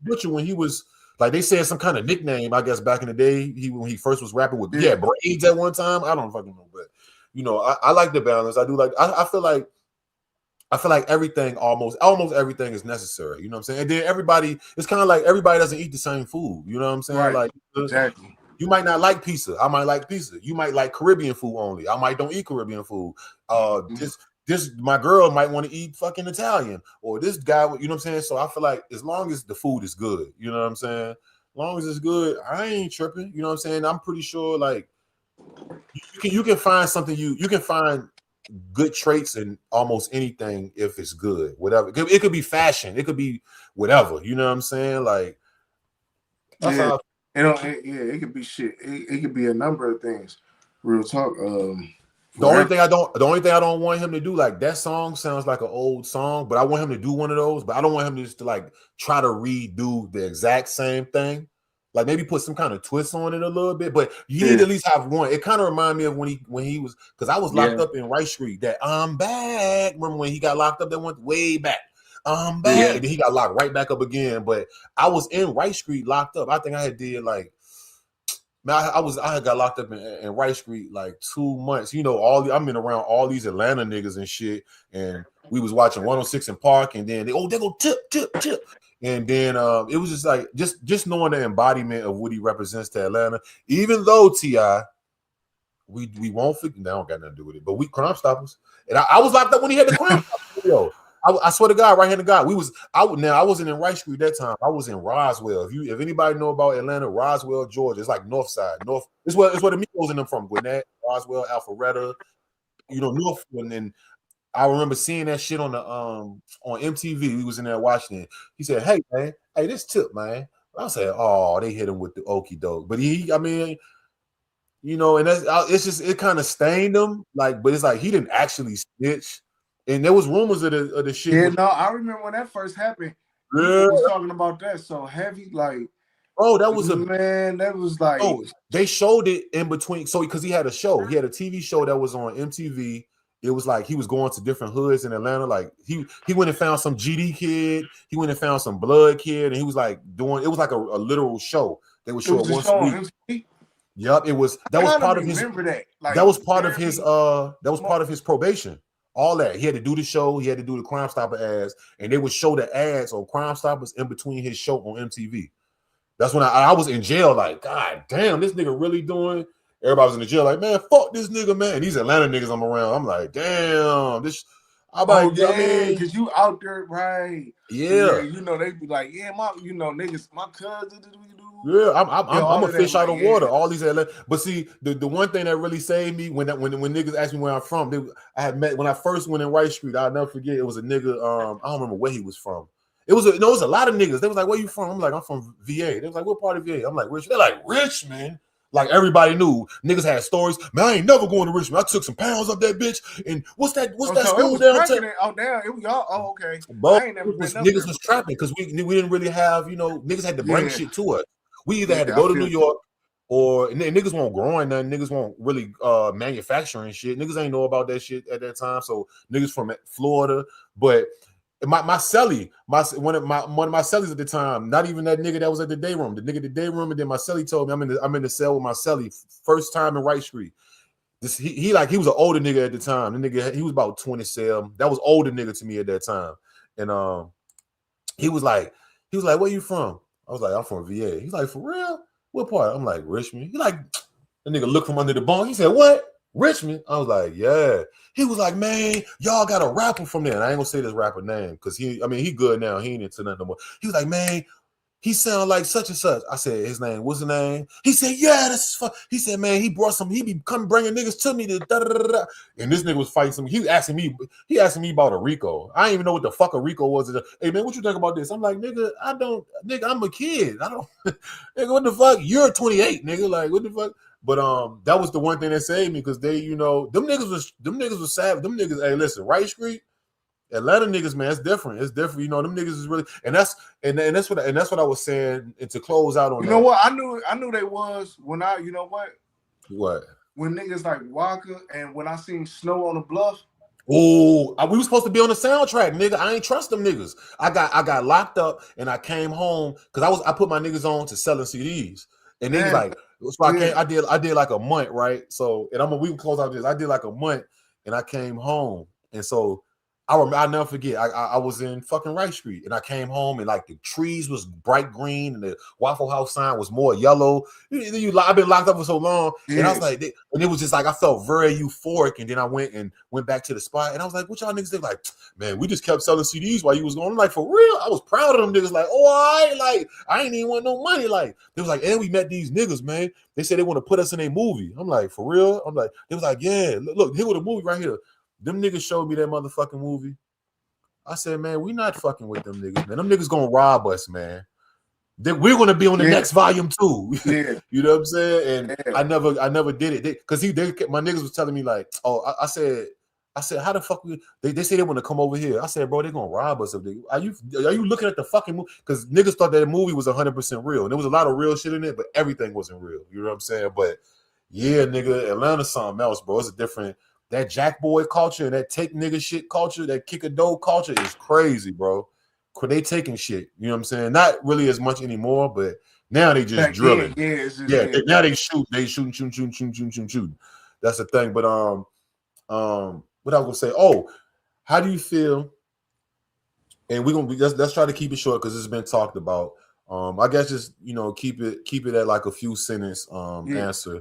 Butcher when he was like, they said some kind of nickname, I guess, back in the day. When he first was rapping with braids at one time. I don't fucking know, but you know, I like the balance. I do like. I feel like everything, almost everything is necessary. You know what I'm saying? And then everybody, it's kind of like everybody doesn't eat the same food. You know what I'm saying? Right. Like, exactly. You might not like pizza. I might like pizza. You might like Caribbean food only. I might don't eat Caribbean food. my girl might want to eat fucking Italian, or this guy, you know what I'm saying? So I feel like as long as the food is good, you know what I'm saying? As long as it's good, I ain't tripping. You know what I'm saying? I'm pretty sure like you can find something you can find good traits in almost anything if it's good, whatever. It could be fashion, it could be whatever. You know what I'm saying? Like that's yeah, how it could be shit. It could be a number of things. Real talk. The only thing I don't want him to do, like that song sounds like an old song, but I want him to do one of those, but I don't want him to just to like try to redo the exact same thing. Like maybe put some kind of twist on it a little bit, but you need to at least have one. It kind of reminded me of when he was, because I was locked up in Rice Street. That I'm back. Remember when he got locked up? That went way back. I'm back. Yeah. And then he got locked right back up again. But I was in Rice Street locked up. I think I had did like, man, I had got locked up in Rice Street like 2 months. You know, I'm in around all these Atlanta niggas and shit, and we was watching 106 in Park, and then they go tip. And then it was just like just knowing the embodiment of what he represents to Atlanta. Even though T.I., we won't forget. That don't got nothing to do with it. But we Crime Stoppers, and I was locked up when he had the Crime Stoppers video. I swear to God, right-handed God. I wasn't in Rice Street that time. I was in Roswell. If anybody know about Atlanta, Roswell, Georgia, it's like North Side. North. It's where the Migos in them from. Gwinnett, Roswell, Alpharetta, you know, North. And then I remember seeing that shit on the on MTV. We was in there watching it. He said, "Hey man, hey this Tip man." I said, "Oh, they hit him with the okie doke." But I mean, you know, and it's just it kind of stained him. Like, but it's like he didn't actually snitch. And there was rumors of the shit. Yeah, no, I remember when that first happened. Yeah, was talking about that so heavy, like. Oh, that was that was like. Oh, they showed it in between. So because he had a show, he had a TV show that was on MTV. It was like he was going to different hoods in Atlanta. Like he went and found some GD kid. He went and found some blood kid, and he was like doing. It was like a literal show. They would show it once a week. Yep, it was. That was part of his. That was part of his. That was part of his probation. All that he had to do the show, he had to do the Crime Stopper ads, and they would show the ads on Crime Stoppers in between his show on MTV. That's when I was in jail. Like, God damn, this nigga really doing. Everybody was in the jail. Like, man, fuck this nigga, man. And these Atlanta niggas I'm around. I'm like, damn, this. Because you out there, right? Yeah. You know they be like, yeah, niggas, my cousin. Yeah, I'm a fish out of water. All these Atlanta, but see, the one thing that really saved me when niggas asked me where I'm from, I had met when I first went in Rice Street. I'll never forget. It was a nigga. I don't remember where he was from. It was a lot of niggas. They was like, "Where you from?" I'm like, "I'm from VA." They was like, "What part of VA?" I'm like, "Richmond." They're like, "Richmond." Like everybody knew, niggas had stories. Man, I ain't never going to Richmond. I took some pounds off that bitch. And what's that school downtown? Oh damn! It was y'all. Oh okay. Bro, niggas was trapping because we didn't really have, niggas had to bring shit to us. We either had to go to New York or niggas won't growing nothing. Niggas won't really manufacturing shit. Niggas ain't know about that shit at that time. So niggas from Florida, but my celly, one of my cellies at the time, not even that nigga that was at the day room. The nigga at the day room, and then my celly told me I'm in the cell with my celly first time in Rice Street. He was an older nigga at the time. The nigga, he was about 27. That was older nigga to me at that time. And he was like, where you from? I was like, I'm from VA. He's like, for real? What part? I'm like, Richmond. He like, the nigga looked from under the bunk. He said, what? Richmond? I was like, yeah. He was like, man, y'all got a rapper from there. And I ain't gonna say this rapper name because he good now. He ain't into nothing no more. He was like, man, he sound like such and such. I said, his name, what's the name? He said, yeah, that's fun. He said, man, he be come bringing niggas to me to da da da da. And this nigga was fighting some. He asking me about a Rico. I didn't even know what the fuck a Rico was. Hey man, what you think about this? I'm like, nigga, I'm a kid. I don't nigga, what the fuck? You're 28, nigga. Like, what the fuck? But that was the one thing that saved me because they, them niggas was savage. Them niggas, hey, listen, Rice Street, Atlanta niggas, man, it's different. It's different. Them niggas is really, and that's what I was saying. And to close out on, know what? I knew they was when I, what when niggas like Walker and when I seen Snow on the Bluff. Oh, we were supposed to be on the soundtrack, nigga. I ain't trust them niggas. I got locked up and I came home because I put my niggas on to selling CDs, and niggas like. So I did like a month, right? So we can close out this. I did like a month and I came home. And so I'll never forget. I was in fucking Wright Street, and I came home, and like the trees was bright green, and the Waffle House sign was more yellow. I've been locked up for so long, and I was like, and it was just like I felt very euphoric. And then I went back to the spot, and I was like, "What y'all niggas did?" Like, man, we just kept selling CDs while you was going. I'm like, for real, I was proud of them niggas. Like, I ain't even want no money. Like, they was like, and we met these niggas, man. They said they want to put us in a movie. I'm like, for real? I'm like, they was like, yeah, look, here with a movie right here. Them niggas showed me that motherfucking movie. I said, man, we not fucking with them niggas, man. Them niggas gonna rob us, man. We're gonna be on the next volume too. Yeah. You know what I'm saying? And I never did it. Because my niggas was telling me like, oh, I said, how the fuck they say they want to come over here. I said, bro, they're gonna rob us. Are you looking at the fucking movie? Because niggas thought that movie was 100% real. And there was a lot of real shit in it, but everything wasn't real. You know what I'm saying? But yeah, nigga, Atlanta's something else, bro. It's a different. That Jack Boy culture and that take nigga shit culture, that kick a dough culture is crazy, bro. They taking shit, you know what I'm saying? Not really as much anymore, but now they just drilling. Now they shoot. They shooting. That's the thing. But what I was gonna say? Oh, how do you feel? And we're gonna let's try to keep it short because it's been talked about. I guess just keep it at like a few sentence answer.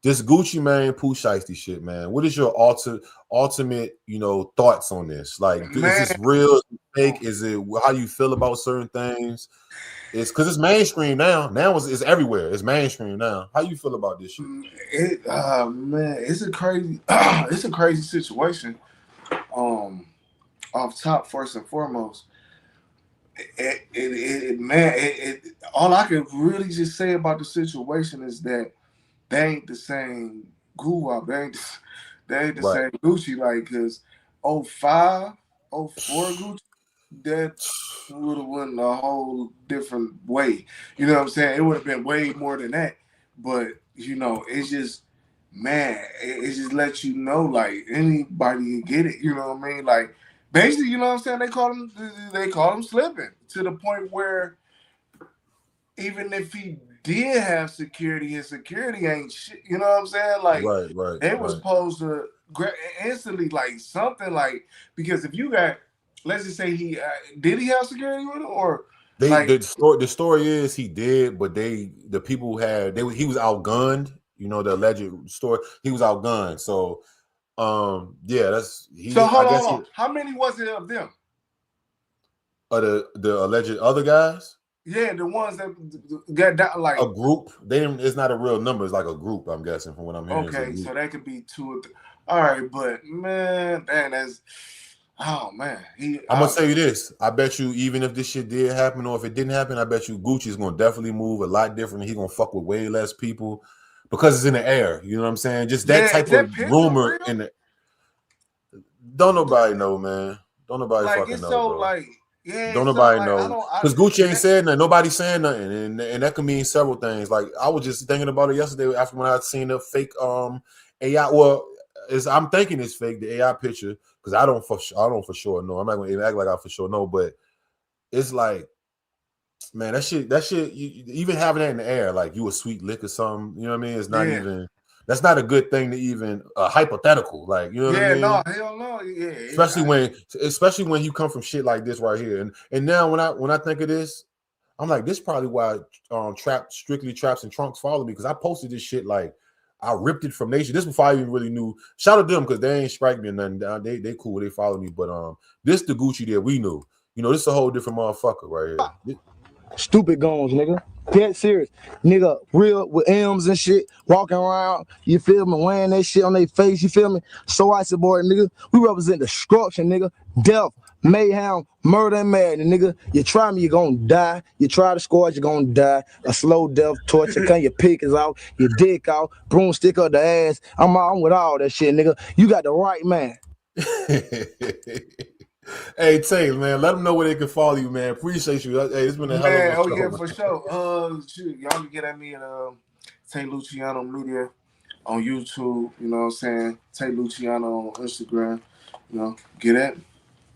This Gucci Mane Pooh Shiesty shit, man. What is your ultimate, thoughts on this? Like, is this real? Is it fake? Is it how you feel about certain things? It's because it's mainstream now. Now it's everywhere. It's mainstream now. How you feel about this shit? Man, it's a crazy situation. Off top, first and foremost, all I can really just say about the situation is that they ain't the same Guwap. They ain't the same Gucci. Like, because 05, 04 Gucci, that would have went a whole different way. You know what I'm saying? It would have been way more than that. But, it's just, man, it just lets you know, like, anybody can get it. You know what I mean? Like, basically, you know what I'm saying? They call him slipping to the point where even if he did have security, his security ain't shit. You know what I'm saying? Like, they was supposed to instantly, like, something like, because if you got, let's just say did he have security with him, or the story is he did, but he was outgunned. The alleged story, he was outgunned. So that's he. So hold on. How many was it of them? The alleged other guys. Yeah, the ones that got down, like a group. It's not a real number. It's like a group. I'm guessing from what I'm hearing. Okay, so that could be 2 or 3. All right, but man, that's I'm gonna say you this. I bet you, even if this shit did happen or if it didn't happen, I bet you Gucci's gonna definitely move a lot different. He's gonna fuck with way less people because it's in the air. You know what I'm saying? Just that type of rumor in the. Don't nobody know, man. Don't nobody fucking know, bro. Don't nobody know because Gucci ain't said nothing. Nobody's saying nothing, and that could mean several things. Like, I was just thinking about it yesterday after when I seen the fake AI. Well, I'm thinking it's fake, the AI picture, because I don't for sure know. I'm not gonna even act like I for sure know, but it's like, man, that shit. Even having that in the air, like you a sweet lick or something. You know what I mean? It's not even. That's not a good thing to even hypothetical, like, you know what I mean? No, hell no. Yeah, especially when you come from shit like this right here, and now when I think of this, I'm like, this is probably why Strictly Traps and Trunks follow me, because I posted this shit, like, I ripped it from Nation. This before I even really knew. Shout out to them because they ain't strike me or nothing. They cool. They follow me, but this the Gucci that we knew. This is a whole different motherfucker right here. Stupid goons, nigga. Dead serious. Nigga, real with M's and shit, walking around, you feel me, wearing that shit on their face, you feel me? So I support, nigga. We represent destruction, nigga. Death, mayhem, murder, and madness, nigga. You try me, you're gonna die. You try to score, you're gonna die. A slow death, torture, cut your pick is out, your dick out, broomstick up the ass. I'm with all that shit, nigga. You got the right man. Hey, Tay, man, let them know where they can follow you, man. Appreciate you. Hey, it's been a hell of a show. Yeah, for sure. Shoot, y'all can get at me at Tay Luciano Media on YouTube. You know what I'm saying? Tay Luciano on Instagram. Get at me.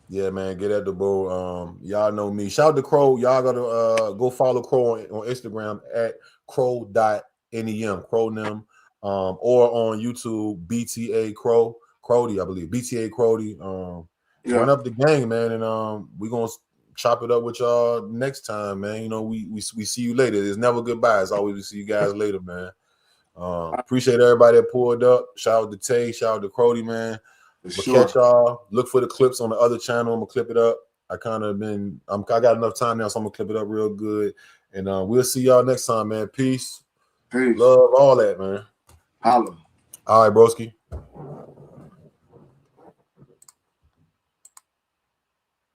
Yeah, man, get at the bro. Y'all know me. Shout out to Crow. Y'all gotta go follow Crow on Instagram at crow.nem, Crow-nem, or on YouTube, BTA Crowdy, I believe. BTA Crowdy. run up the gang, man, and we gonna chop it up with y'all next time, man. You know, we see you later. There's never goodbye. It's always we see you guys later, man. Appreciate everybody that pulled up. Shout out to Tay, shout out to Crody, man. Catch y'all. Look for the clips on the other channel. I'm gonna clip it up. I got enough time now, so I'm gonna clip it up real good. And we'll see y'all next time, man. Peace. Love, all that, man. Holla. All right, broski.